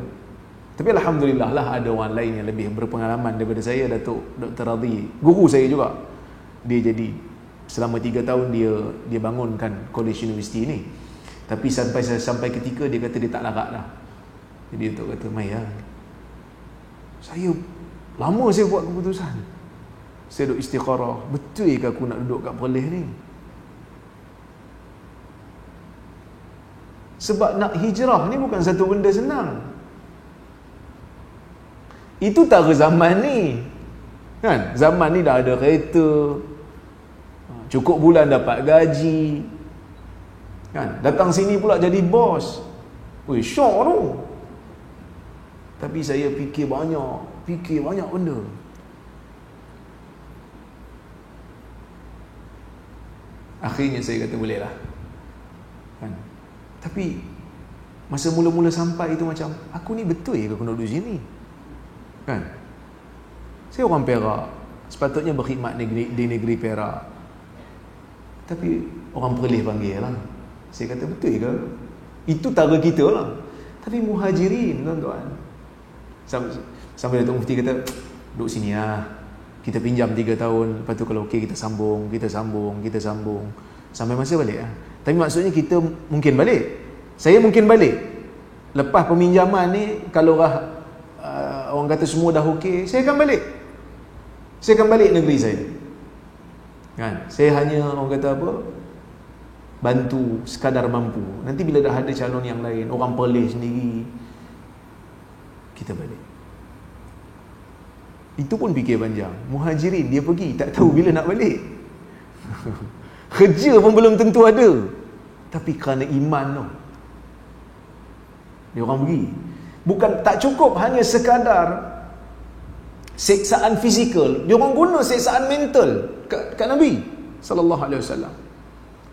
A: Tapi Alhamdulillah lah, ada orang lain yang lebih berpengalaman daripada saya. Datuk Dr. Radhi, guru saya juga, dia jadi selama 3 tahun dia bangunkan College University ni. Tapi sampai ketika dia kata dia tak larat dah. Jadi Datuk kata, mai lah, saya lama saya buat keputusan, saya duduk istikharah, betul ke aku nak duduk kat Perlis ni? Sebab nak hijrah ni bukan satu benda senang. Itu tak ke zaman ni kan? Zaman ni dah ada kereta, cukup bulan dapat gaji kan? Datang sini pula jadi bos. Oi, syok tu. Tapi saya fikir banyak benda. Akhirnya saya kata boleh lah kan? Tapi masa mula-mula sampai itu macam, aku ni betul ke aku nak duduk sini kan? Saya orang Perak, sepatutnya berkhidmat di negeri Perak, tapi orang Perlis panggil lah. Saya kata betul ke? Itu tara kita lah. Tapi muhajirin tuan-tuan, sampai Datuk Mufti kata, duduk sini lah, kita pinjam 3 tahun, lepas tu kalau okey kita sambung sampai masa balik lah. Tapi maksudnya kita mungkin balik, saya mungkin balik lepas peminjaman ni. Kalau orang kata semua dah okey, saya akan balik negeri saya kan? Saya hanya orang kata apa, bantu sekadar mampu. Nanti bila dah ada calon yang lain, orang Perlis sendiri, kita balik. Itu pun fikir panjang. Muhajirin dia pergi, tak tahu bila nak balik. Kerja pun belum tentu ada, tapi kerana iman tu, dia orang pergi. Bukan tak cukup hanya sekadar siksaan fizikal, dia orang guna siksaan mental kat Nabi sallallahu alaihi wasallam.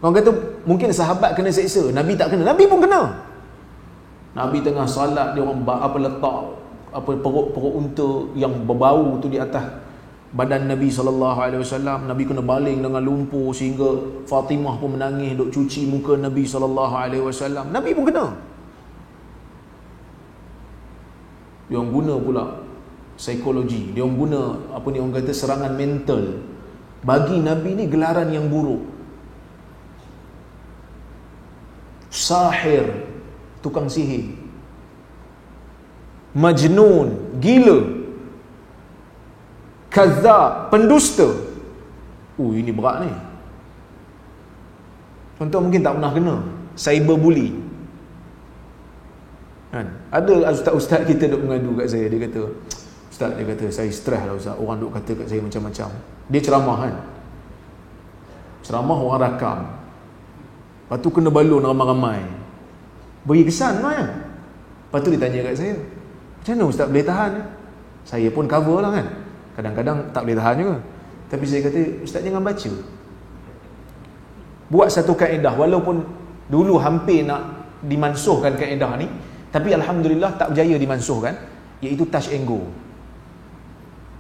A: Orang kata mungkin sahabat kena seksa, Nabi tak kena. Nabi pun kena. Nabi tengah salat, dia orang letak perut unta yang berbau tu di atas badan Nabi SAW. Nabi kena baling dengan lumpur sehingga Fatimah pun menangis duk cuci muka Nabi SAW. Nabi pun kena. Dia orang guna pula psikologi, dia orang guna orang kata serangan mental. Bagi Nabi ni gelaran yang buruk. Sahir, tukang sihir. Majnun, gila. Kazzab, pendusta. Ini berat ni. Contoh mungkin tak pernah kena cyberbully. Kan? Ada ustaz-ustaz kita duk mengadu kat saya. Dia kata, ustaz, dia kata, saya stres lah ustaz. Orang duk kata kat saya macam-macam. Dia ceramah kan. Ceramah orang rakam. Lepas tu kena balon ramai-ramai. Beri kesan kan. Lepas tu dia tanya kat saya, macam mana ustaz boleh tahan? Saya pun cover lah kan. Kadang-kadang tak boleh tahan juga. Tapi saya kata, ustaz jangan baca. Buat satu kaedah. Walaupun dulu hampir nak dimansuhkan kaedah ni, tapi Alhamdulillah tak berjaya dimansuhkan, iaitu touch and go.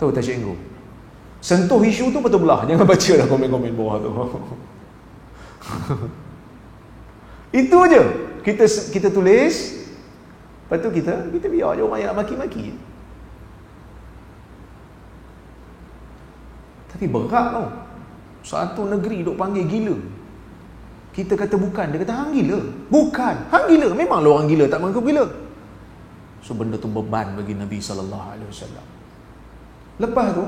A: Tahu touch and go? Sentuh isu tu betul belah. Jangan baca lah komen-komen bawah tu. Itu je. Kita tulis, lepas tu kita biar je orang yang nak maki-maki. Tapi berat tau. Satu negeri duk panggil gila. Kita kata bukan, dia kata hang gila. Bukan, hang gila. Memanglah orang gila tak mengaku gila. So benda tu beban bagi Nabi SAW. Lepas tu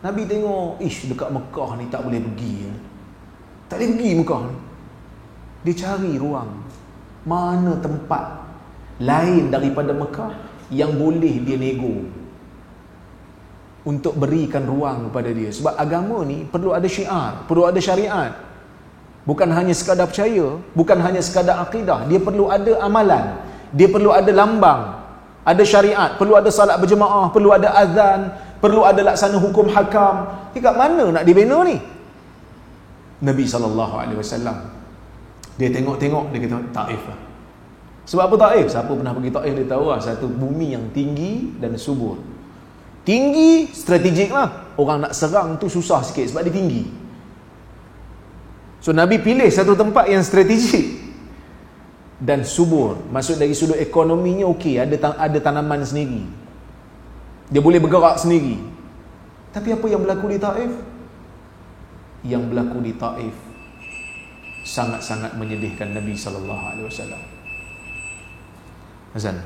A: Nabi tengok, dekat Mekah ni tak boleh pergi. Tak boleh pergi Mekah ni. Dia cari ruang. Mana tempat lain daripada Mekah yang boleh dia nego untuk berikan ruang kepada dia. Sebab agama ni perlu ada syiar, perlu ada syariat. Bukan hanya sekadar percaya, bukan hanya sekadar akidah. Dia perlu ada amalan, dia perlu ada lambang, ada syariat, perlu ada salat berjemaah, perlu ada azan, perlu ada laksana hukum hakam. Kat mana nak dibina ni? Nabi SAW dia tengok-tengok, dia kata Taif lah. Sebab apa Taif? Siapa pernah pergi Taif dia tahu lah, satu bumi yang tinggi dan subur. Tinggi, strategik lah. Orang nak serang tu susah sikit sebab dia tinggi. So Nabi pilih satu tempat yang strategik dan subur. Maksud dari sudut ekonominya okey, ada tanaman sendiri. Dia boleh bergerak sendiri. Tapi apa yang berlaku di Taif? Yang berlaku di Taif sangat-sangat menyedihkan Nabi SAW. Azan.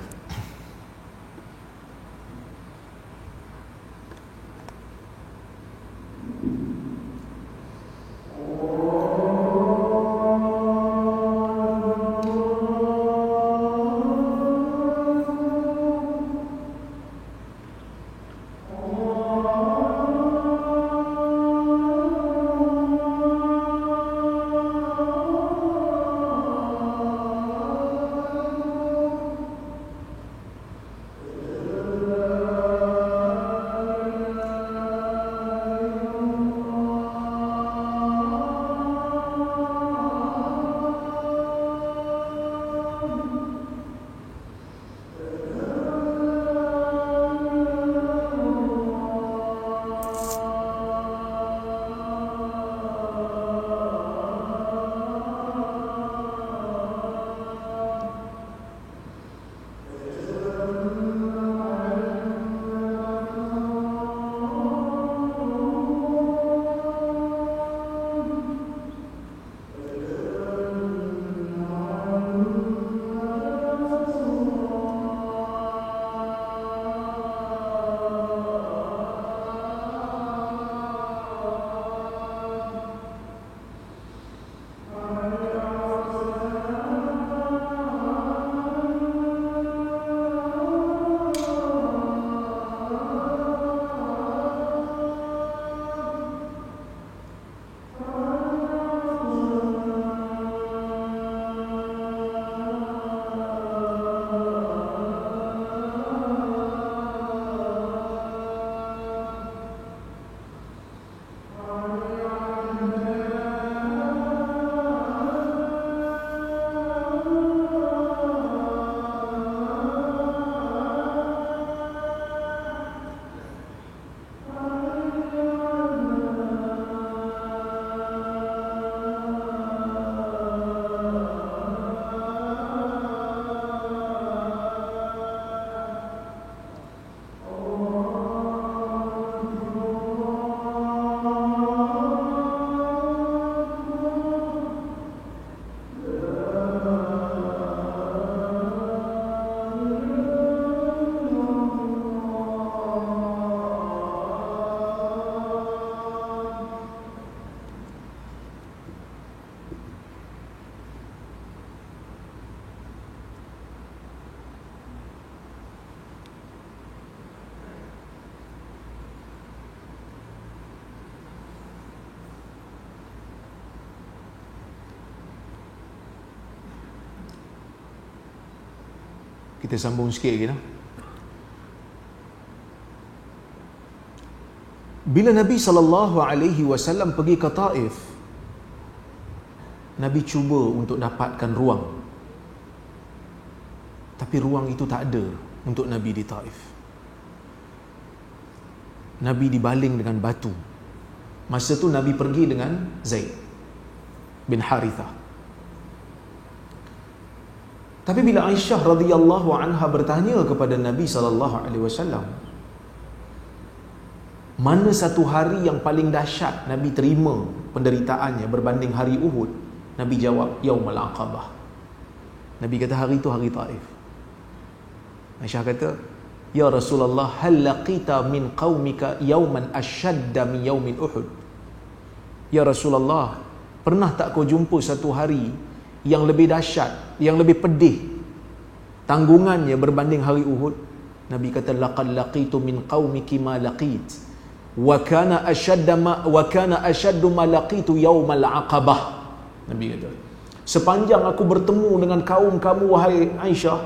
A: Kita sambung sikit lagi dah. Bila Nabi SAW pergi ke Taif, Nabi cuba untuk dapatkan ruang. Tapi ruang itu tak ada untuk Nabi di Taif. Nabi dibaling dengan batu. Masa tu Nabi pergi dengan Zaid bin Harithah. Tapi bila Aisyah radhiyallahu anha bertanya kepada Nabi SAW, mana satu hari yang paling dahsyat Nabi terima penderitaannya berbanding hari Uhud? Nabi jawab, Yaumul Aqabah. Nabi kata hari itu hari Taif. Aisyah kata, Ya Rasulullah, hal laqita min qaumika yauman ashadda min yaumin Uhud? Ya Rasulullah, pernah tak kau jumpa satu hari yang lebih dahsyat, yang lebih pedih tanggungannya berbanding hari Uhud? Nabi kata, laqad laqitu min qaumiki ma laqit wa kana ashaddu ma laqitu yaumal aqabah. Nabi kata, sepanjang aku bertemu dengan kaum kamu wahai Aisyah,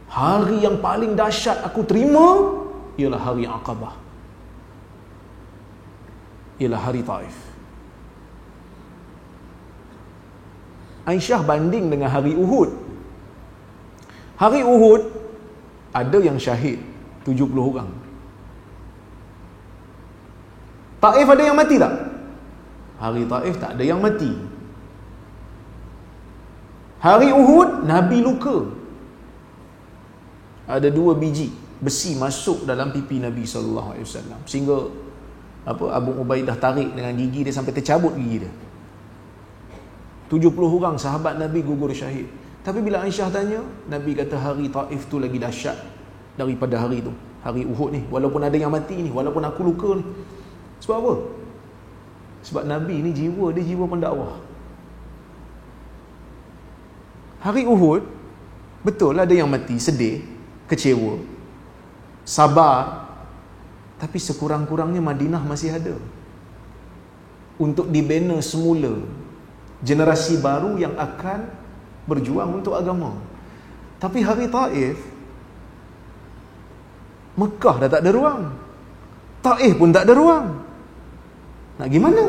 A: hari yang paling dahsyat aku terima ialah hari Aqabah, ialah hari Taif. Aisyah banding dengan hari Uhud. Hari Uhud ada yang syahid 70 orang. Taif ada yang mati tak? Hari Taif tak ada yang mati. Hari Uhud Nabi luka. Ada 2 biji besi masuk dalam pipi Nabi SAW, sehingga Abu Ubaidah tarik dengan gigi dia sampai tercabut gigi dia. 70 orang sahabat Nabi gugur syahid. Tapi bila Aisyah tanya, Nabi kata hari Taif tu lagi dahsyat daripada hari tu, hari Uhud ni. Walaupun ada yang mati ni, walaupun aku luka ni. Sebab apa? Sebab Nabi ni jiwa dia jiwa pendakwah. Hari Uhud betul ada yang mati, sedih, kecewa, sabar. Tapi sekurang-kurangnya Madinah masih ada untuk dibina semula generasi baru yang akan berjuang untuk agama. Tapi hari Taif, Mekah dah tak ada ruang, Taif pun tak ada ruang. Nak gimana?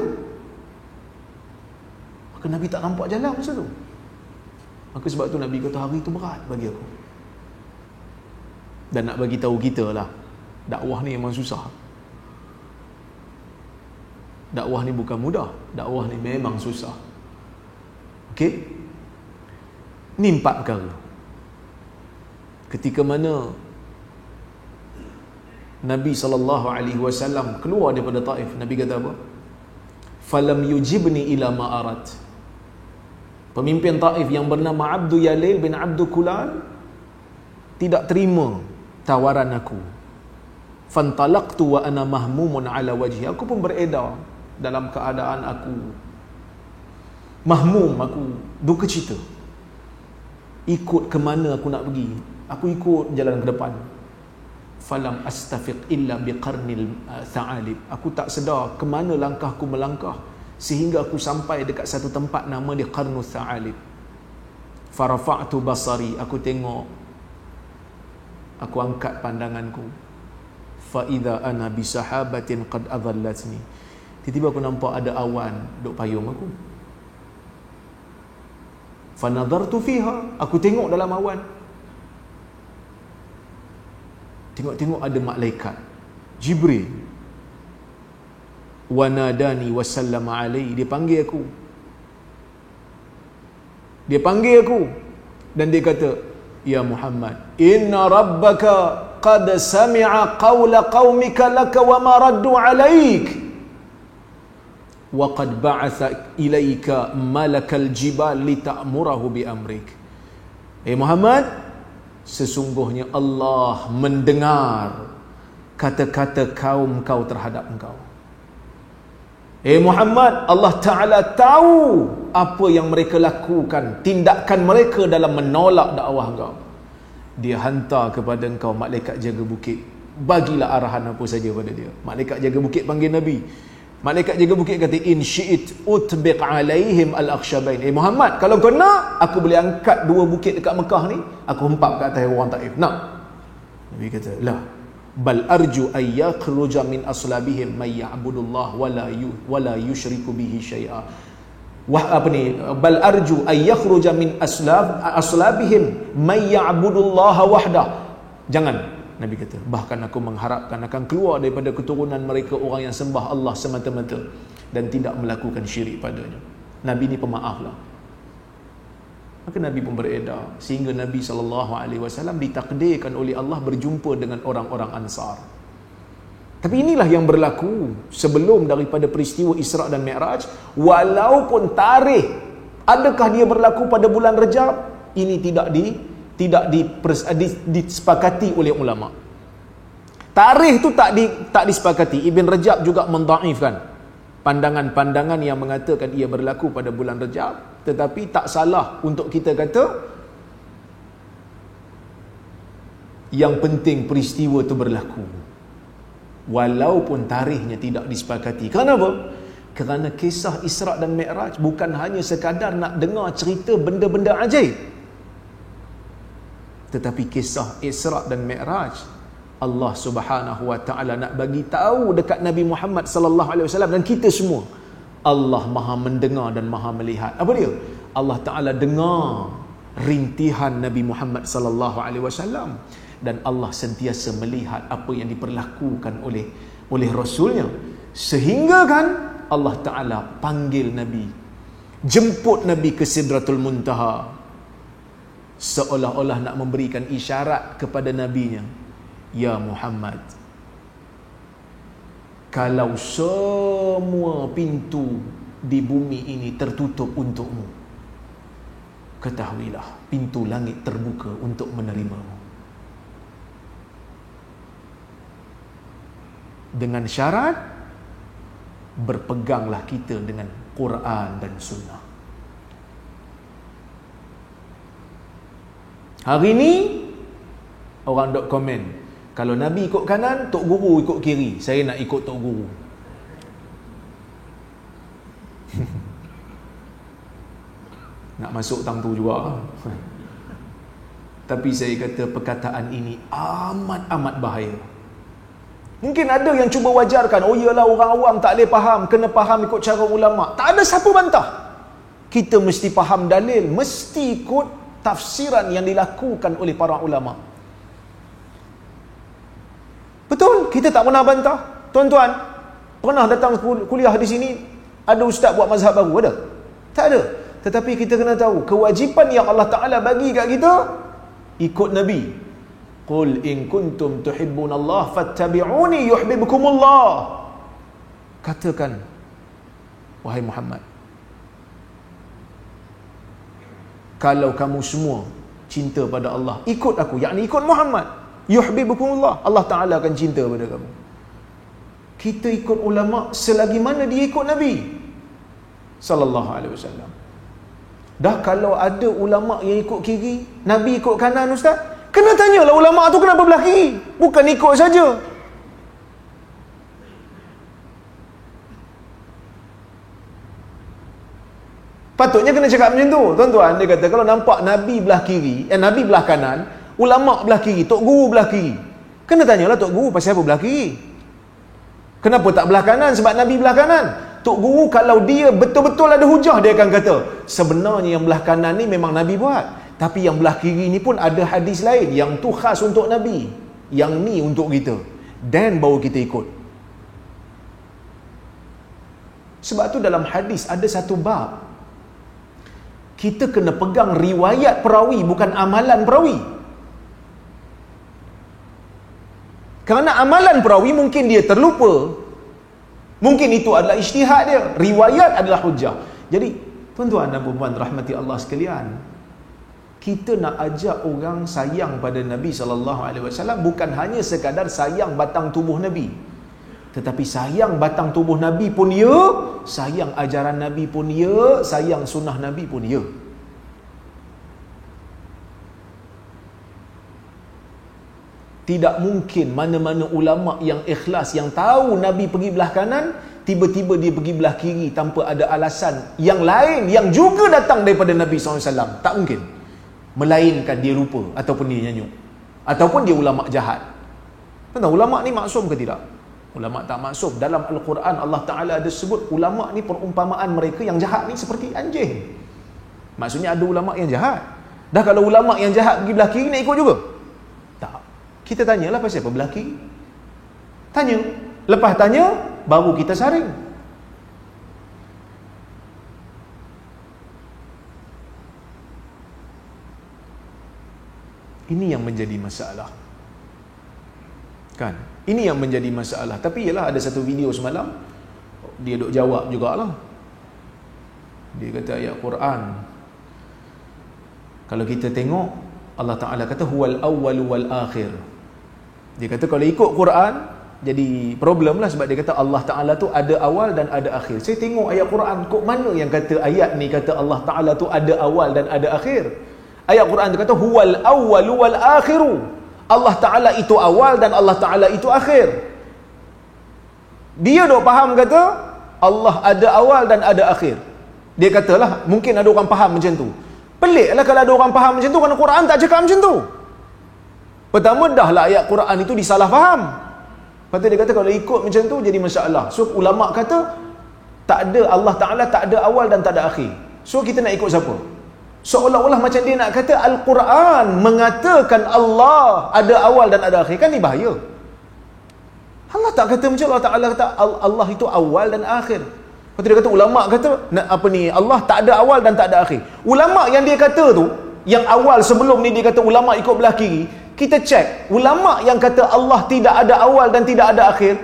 A: Maka Nabi tak nampak jalan masa tu. Maka sebab tu Nabi kata hari tu berat bagi aku. Dan nak bagi tahu kita lah, dakwah ni memang susah. Dakwah ni bukan mudah, dakwah ni memang susah. Okey? Ni 4 perkara. Ketika mana Nabi SAW keluar daripada Taif, Nabi kata apa? Falam yujibni ila ma arat. Pemimpin Taif yang bernama Abdu Yalil bin Abdu Kulal tidak terima tawaran aku. Fantalaqtu wa ana mahmumun ala wajhi. Aku pun beredar dalam keadaan aku mahmum, aku duka cita. Ikut ke mana aku nak pergi? Aku ikut jalan ke depan. Falam astafiq illa biqarnil tha'alib. Aku tak sedar ke mana langkahku melangkah sehingga aku sampai dekat satu tempat nama dia Qarnul Tha'alib. Farafa'tu basari. Aku tengok, aku angkat pandanganku. Fa idza ana bi sahabatin qad adhallatni. Tiba-tiba aku nampak ada awan duk payung aku. Fa nadartu fiha. Aku tengok dalam awan. Tengok-tengok ada malaikat Jibril. Wa nadani wa sallama alaihi. Dia panggil aku. Dia panggil aku dan dia kata, Ya Muhammad, inna rabbaka qad sami'a qawla qaumika laka wa ma raddu alaik wa qad ba'atha ilaika malakal jibal li ta'murahu bi amrik. Muhammad, sesungguhnya Allah mendengar kata-kata kaum kau terhadap engkau. Muhammad, Allah Ta'ala tahu apa yang mereka lakukan, tindakan mereka dalam menolak dakwah engkau. Dia hantar kepada engkau malaikat jaga bukit. Bagilah arahan apa saja pada dia. Malaikat jaga bukit panggil Nabi. Malaikat jaga bukit kata, in syi'it utbiq alaihim al-akhshabain. Muhammad, kalau kau nak, aku boleh angkat dua bukit dekat Mekah ni, aku hempap kat atas orang Taif. Nak? Nabi kata, la, bal arju ay yakhruja min aslabihim may ya'budullah wala yushriku bihi syai'a. Bal arju ay yakhruja min aslabihim may ya'budullah wahdah. Jangan, Nabi kata, bahkan aku mengharapkan akan keluar daripada keturunan mereka orang yang sembah Allah semata-mata dan tidak melakukan syirik padanya. Nabi ni pemaaf lah. Maka Nabi pun beredar sehingga Nabi SAW ditakdirkan oleh Allah berjumpa dengan orang-orang Ansar. Tapi inilah yang berlaku sebelum daripada peristiwa Isra' dan Mi'raj. Walaupun tarikh adakah dia berlaku pada bulan Rejab, ini tidak disepakati oleh ulama. Tarikh tu tak disepakati. Ibn Rajab juga mendhaifkan pandangan-pandangan yang mengatakan ia berlaku pada bulan Rejab. Tetapi tak salah untuk kita kata yang penting peristiwa itu berlaku walaupun tarikhnya tidak disepakati. Kenapa? Kerana kisah Isra' dan Mi'raj bukan hanya sekadar nak dengar cerita benda-benda ajaib, tetapi kisah Isra' dan Mi'raj Allah Subhanahu wa taala nak bagi tahu dekat Nabi Muhammad sallallahu alaihi wasallam dan kita semua, Allah Maha mendengar dan Maha melihat. Apa dia? Allah Taala dengar rintihan Nabi Muhammad sallallahu alaihi wasallam dan Allah sentiasa melihat apa yang diperlakukan oleh rasulnya, sehingga kan Allah Taala panggil Nabi, jemput Nabi ke Sidratul Muntaha, seolah-olah nak memberikan isyarat kepada nabinya, ya Muhammad, kalau semua pintu di bumi ini tertutup untukmu, ketahuilah pintu langit terbuka untuk menerimamu. Dengan syarat, berpeganglah kita dengan Quran dan Sunnah. Hari ni orang dok komen, kalau Nabi ikut kanan, Tok Guru ikut kiri. Saya nak ikut Tok Guru. Nak masuk tang tu juga. Tapi saya kata perkataan ini amat-amat bahaya. Mungkin ada yang cuba wajarkan, oh iyalah orang awam tak boleh faham, kena faham ikut cara ulama'. Tak ada siapa bantah. Kita mesti faham dalil, mesti ikut tafsiran yang dilakukan oleh para ulama'. Betul, kita tak pernah bantah. Tuan-tuan, pernah datang kuliah di sini, ada ustaz buat mazhab baru? Ada? Tak ada. Tetapi kita kena tahu, kewajipan yang Allah Ta'ala bagi kat kita, ikut Nabi. Qul in kuntum tuhibbunallah fattabi'uni yuhibbukumullah. Katakan, wahai Muhammad, kalau kamu semua cinta pada Allah, ikut aku, yakni ikut Muhammad, yuhibbukumullah, Allah Ta'ala akan cinta pada kamu. Kita ikut ulama' selagi mana dia ikut Nabi sallallahu alaihi wasallam. Dah kalau ada ulama' yang ikut kiri, Nabi ikut kanan, ustaz, kena tanyalah ulama' tu kenapa belah kiri, bukan ikut saja. Patutnya kena cakap macam tu. Tuan-tuan, dia kata kalau nampak Nabi belah kiri, Nabi belah kanan, ulama' belah kiri, Tok Guru belah kiri, kena tanyalah Tok Guru pasal apa belah kiri. Kenapa tak belah kanan? Sebab Nabi belah kanan. Tok Guru kalau dia betul-betul ada hujah, dia akan kata, sebenarnya yang belah kanan ni memang Nabi buat, tapi yang belah kiri ni pun ada hadis lain, yang tu khas untuk Nabi, yang ni untuk kita, dan baru kita ikut. Sebab tu dalam hadis ada satu bab, kita kena pegang riwayat perawi, bukan amalan perawi. Kerana amalan perawi mungkin dia terlupa, mungkin itu adalah ijtihad dia, riwayat adalah hujah. Jadi tuan-tuan dan puan-puan rahmati Allah sekalian, kita nak ajak orang sayang pada Nabi SAW bukan hanya sekadar sayang batang tubuh Nabi, tetapi sayang batang tubuh Nabi pun ya, sayang ajaran Nabi pun ya, sayang sunnah Nabi pun ya. Tidak mungkin mana-mana ulama' yang ikhlas, yang tahu Nabi pergi belah kanan, tiba-tiba dia pergi belah kiri tanpa ada alasan yang lain yang juga datang daripada Nabi SAW. Tak mungkin. Melainkan dia lupa, ataupun dia nyanyuk, ataupun dia ulama jahat. Tentang ulama ni maksum ke tidak? Ulama tak maksum. Dalam Al-Quran Allah Ta'ala ada sebut ulama ni perumpamaan mereka yang jahat ni seperti anjing. Maksudnya ada ulama yang jahat. Dah kalau ulama yang jahat pergi belah kiri, nak ikut juga? Tak. Kita tanyalah pasal apa belah kiri. Tanya. Lepas tanya, baru kita saring. Ini yang menjadi masalah. Kan? Ini yang menjadi masalah. Tapi ialah ada satu video semalam, dia duk jawab jugalah. Dia kata ayat Quran, kalau kita tengok, Allah Ta'ala kata huwal awwal wal akhir. Dia kata kalau ikut Quran jadi problem lah, sebab dia kata Allah Ta'ala tu ada awal dan ada akhir. Saya tengok ayat Quran, kok mana yang kata ayat ni kata Allah Ta'ala tu ada awal dan ada akhir? Ayat Quran tu kata huwal awwal wal akhiru. Allah Ta'ala itu awal dan Allah Ta'ala itu akhir. Dia dok faham kata Allah ada awal dan ada akhir. Dia katalah mungkin ada orang faham macam tu. Peliklah kalau ada orang faham macam tu, kerana Quran tak cakap macam tu. Pertama dah lah ayat Quran itu disalah faham. Lepas tu dia kata kalau ikut macam tu jadi masalah. So ulama kata tak ada, Allah Ta'ala tak ada awal dan tak ada akhir. So kita nak ikut siapa? Seolah-olah macam dia nak kata Al-Quran mengatakan Allah ada awal dan ada akhir. Kan ni bahaya. Allah tak kata macam Allah Ta'ala kata Allah itu awal dan akhir. Lepas tu dia kata ulama kata apa ni, Allah tak ada awal dan tak ada akhir. Ulama yang dia kata tu, yang awal sebelum ni dia kata ulama ikut belah kiri, kita cek ulama yang kata Allah tidak ada awal dan tidak ada akhir,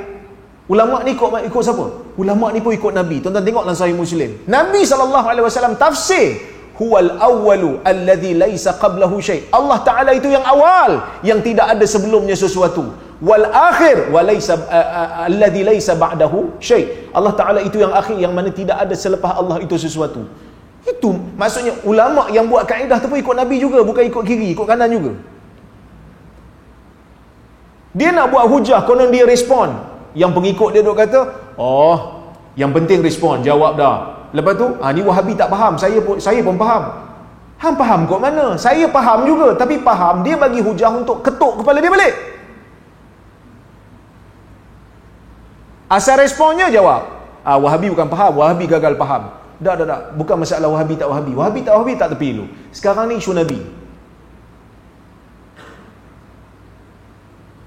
A: ulama ni ikut siapa? Ulama ni pun ikut Nabi. Tuan-tuan tengok dalam Sahih Muslim, Nabi SAW tafsir huwal awwalu alladhi laisa qablahu syai'. Allah Ta'ala itu yang awal, yang tidak ada sebelumnya sesuatu. Wal akhir walaysa alladhi laisa ba'dahu syai'. Allah Ta'ala itu yang akhir, yang mana tidak ada selepas Allah itu sesuatu. Itu maksudnya ulama yang buat kaedah tu pun ikut Nabi juga, bukan ikut kiri, ikut kanan juga. Dia nak buat hujah, konon dia respon. Yang pengikut dia duk kata, oh, yang penting respon, jawab dah. Lepas tu, ni Wahabi tak faham, saya pun faham. Hang faham kot mana? Saya faham juga, tapi faham dia bagi hujah untuk ketuk kepala dia balik. Asal responnya jawab. Wahabi bukan faham, Wahabi gagal faham. Tak. Bukan masalah Wahabi tak Wahabi. Wahabi tak tepi dulu. Sekarang ni isu Nabi.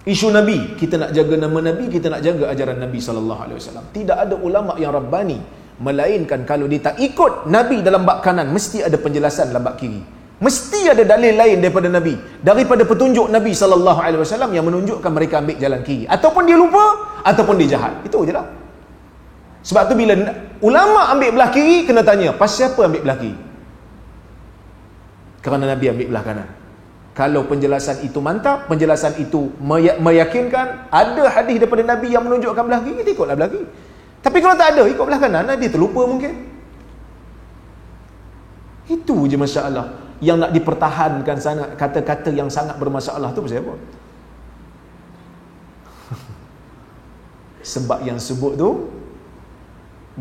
A: Isu Nabi, kita nak jaga nama Nabi, kita nak jaga ajaran Nabi SAW. Tidak ada ulama yang Rabbani, melainkan kalau dia tak ikut Nabi dalam bab kanan, mesti ada penjelasan dalam bab kiri. Mesti ada dalil lain daripada Nabi, daripada petunjuk Nabi SAW yang menunjukkan mereka ambil jalan kiri. Ataupun dia lupa, ataupun dia jahat. Itu je lah. Sebab tu bila ulama ambil belah kiri, kena tanya, pasal apa ambil belah kiri? Kerana Nabi ambil belah kanan. Kalau penjelasan itu mantap, penjelasan itu meyakinkan, ada hadis daripada Nabi yang menunjukkan belah kiri, kita ikutlah belah kiri. Tapi kalau tak ada, ikut belah kanan, dia terlupa mungkin. Itu je masalah. Yang nak dipertahankan sangat, kata-kata yang sangat bermasalah tu pasal apa? Sebab yang sebut tu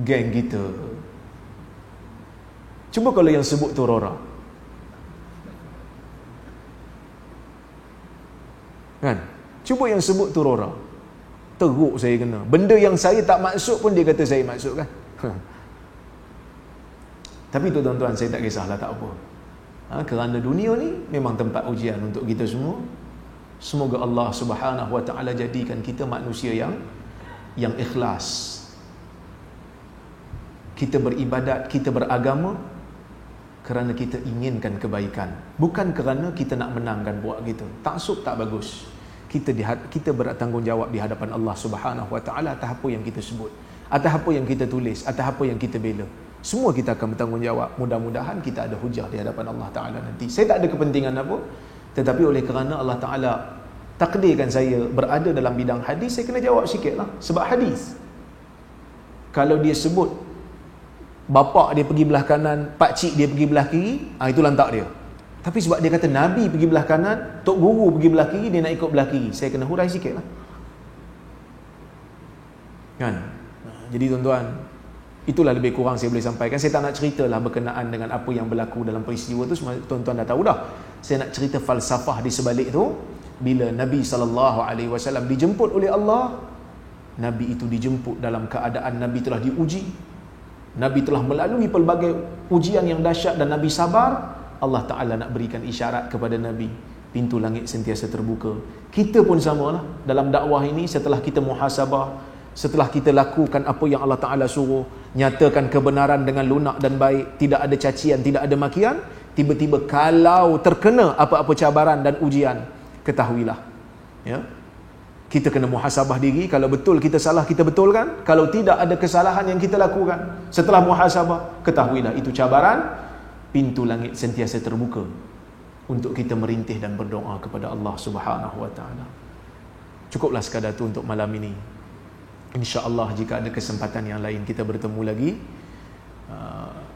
A: geng kita. Cuba kalau yang sebut tu Rora, kan? Cuba yang sebut tu Rora, teruk saya kena. Benda yang saya tak maksud pun dia kata saya maksud, kan? Tapi tu tuan-tuan, saya tak kisahlah, tak apa. Kerana dunia ni memang tempat ujian untuk kita semua. Semoga Allah Subhanahu Wa Ta'ala jadikan kita manusia yang ikhlas. Kita beribadat, kita beragama kerana kita inginkan kebaikan, bukan kerana kita nak menangkan buat kita. Taksub tak bagus. Kita bertanggungjawab di hadapan Allah Subhanahu Wa Ta'ala atas apa yang kita sebut, atas apa yang kita tulis, atas apa yang kita bela. Semua kita akan bertanggungjawab. Mudah-mudahan kita ada hujah di hadapan Allah Ta'ala nanti. Saya tak ada kepentingan apa, tetapi oleh kerana Allah Ta'ala takdirkan saya berada dalam bidang hadis, saya kena jawab sikit lah. Sebab hadis, kalau dia sebut bapak dia pergi belah kanan, pakcik dia pergi belah kiri, itu lantak dia. Tapi sebab dia kata Nabi pergi belah kanan, tok guru pergi belah kiri, dia nak ikut belah kiri, saya kena hurai sikit lah, kan? Jadi tuan-tuan, itulah lebih kurang saya boleh sampaikan. Saya tak nak ceritalah berkenaan dengan apa yang berlaku dalam peristiwa tu, tuan-tuan dah tahu dah. Saya nak cerita falsafah di sebalik tu. Bila Nabi SAW dijemput oleh Allah, Nabi itu dijemput dalam keadaan Nabi telah diuji, Nabi telah melalui pelbagai ujian yang dahsyat dan Nabi sabar. Allah Ta'ala nak berikan isyarat kepada Nabi, pintu langit sentiasa terbuka. Kita pun samalah dalam dakwah ini. Setelah kita muhasabah, setelah kita lakukan apa yang Allah Ta'ala suruh, nyatakan kebenaran dengan lunak dan baik, tidak ada cacian, tidak ada makian, tiba-tiba kalau terkena apa-apa cabaran dan ujian, ketahuilah, ya, kita kena muhasabah diri. Kalau betul kita salah, kita betulkan. Kalau tidak ada kesalahan yang kita lakukan, setelah muhasabah, ketahuilah itu cabaran. Pintu langit sentiasa terbuka untuk kita merintih dan berdoa kepada Allah Subhanahu wa Ta'ala. Cukuplah sekadar tu untuk malam ini. InsyaAllah jika ada kesempatan yang lain kita bertemu lagi.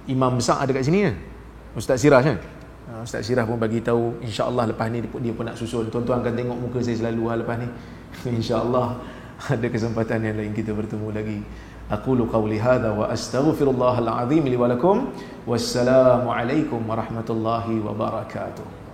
A: Imam besar ada kat sini kan? Ustaz Siraj kan? Ustaz Siraj pun bagi tahu insya-Allah lepas ni dia pun nak susun. Tuan-tuan akan tengok muka saya selalu lepas ni. Insya-Allah ada kesempatan yang lain kita bertemu lagi. Aqulu qawli hadza wa astaghfirullahal azim li wa lakum. Wassalamu alaikum warahmatullahi wabarakatuh.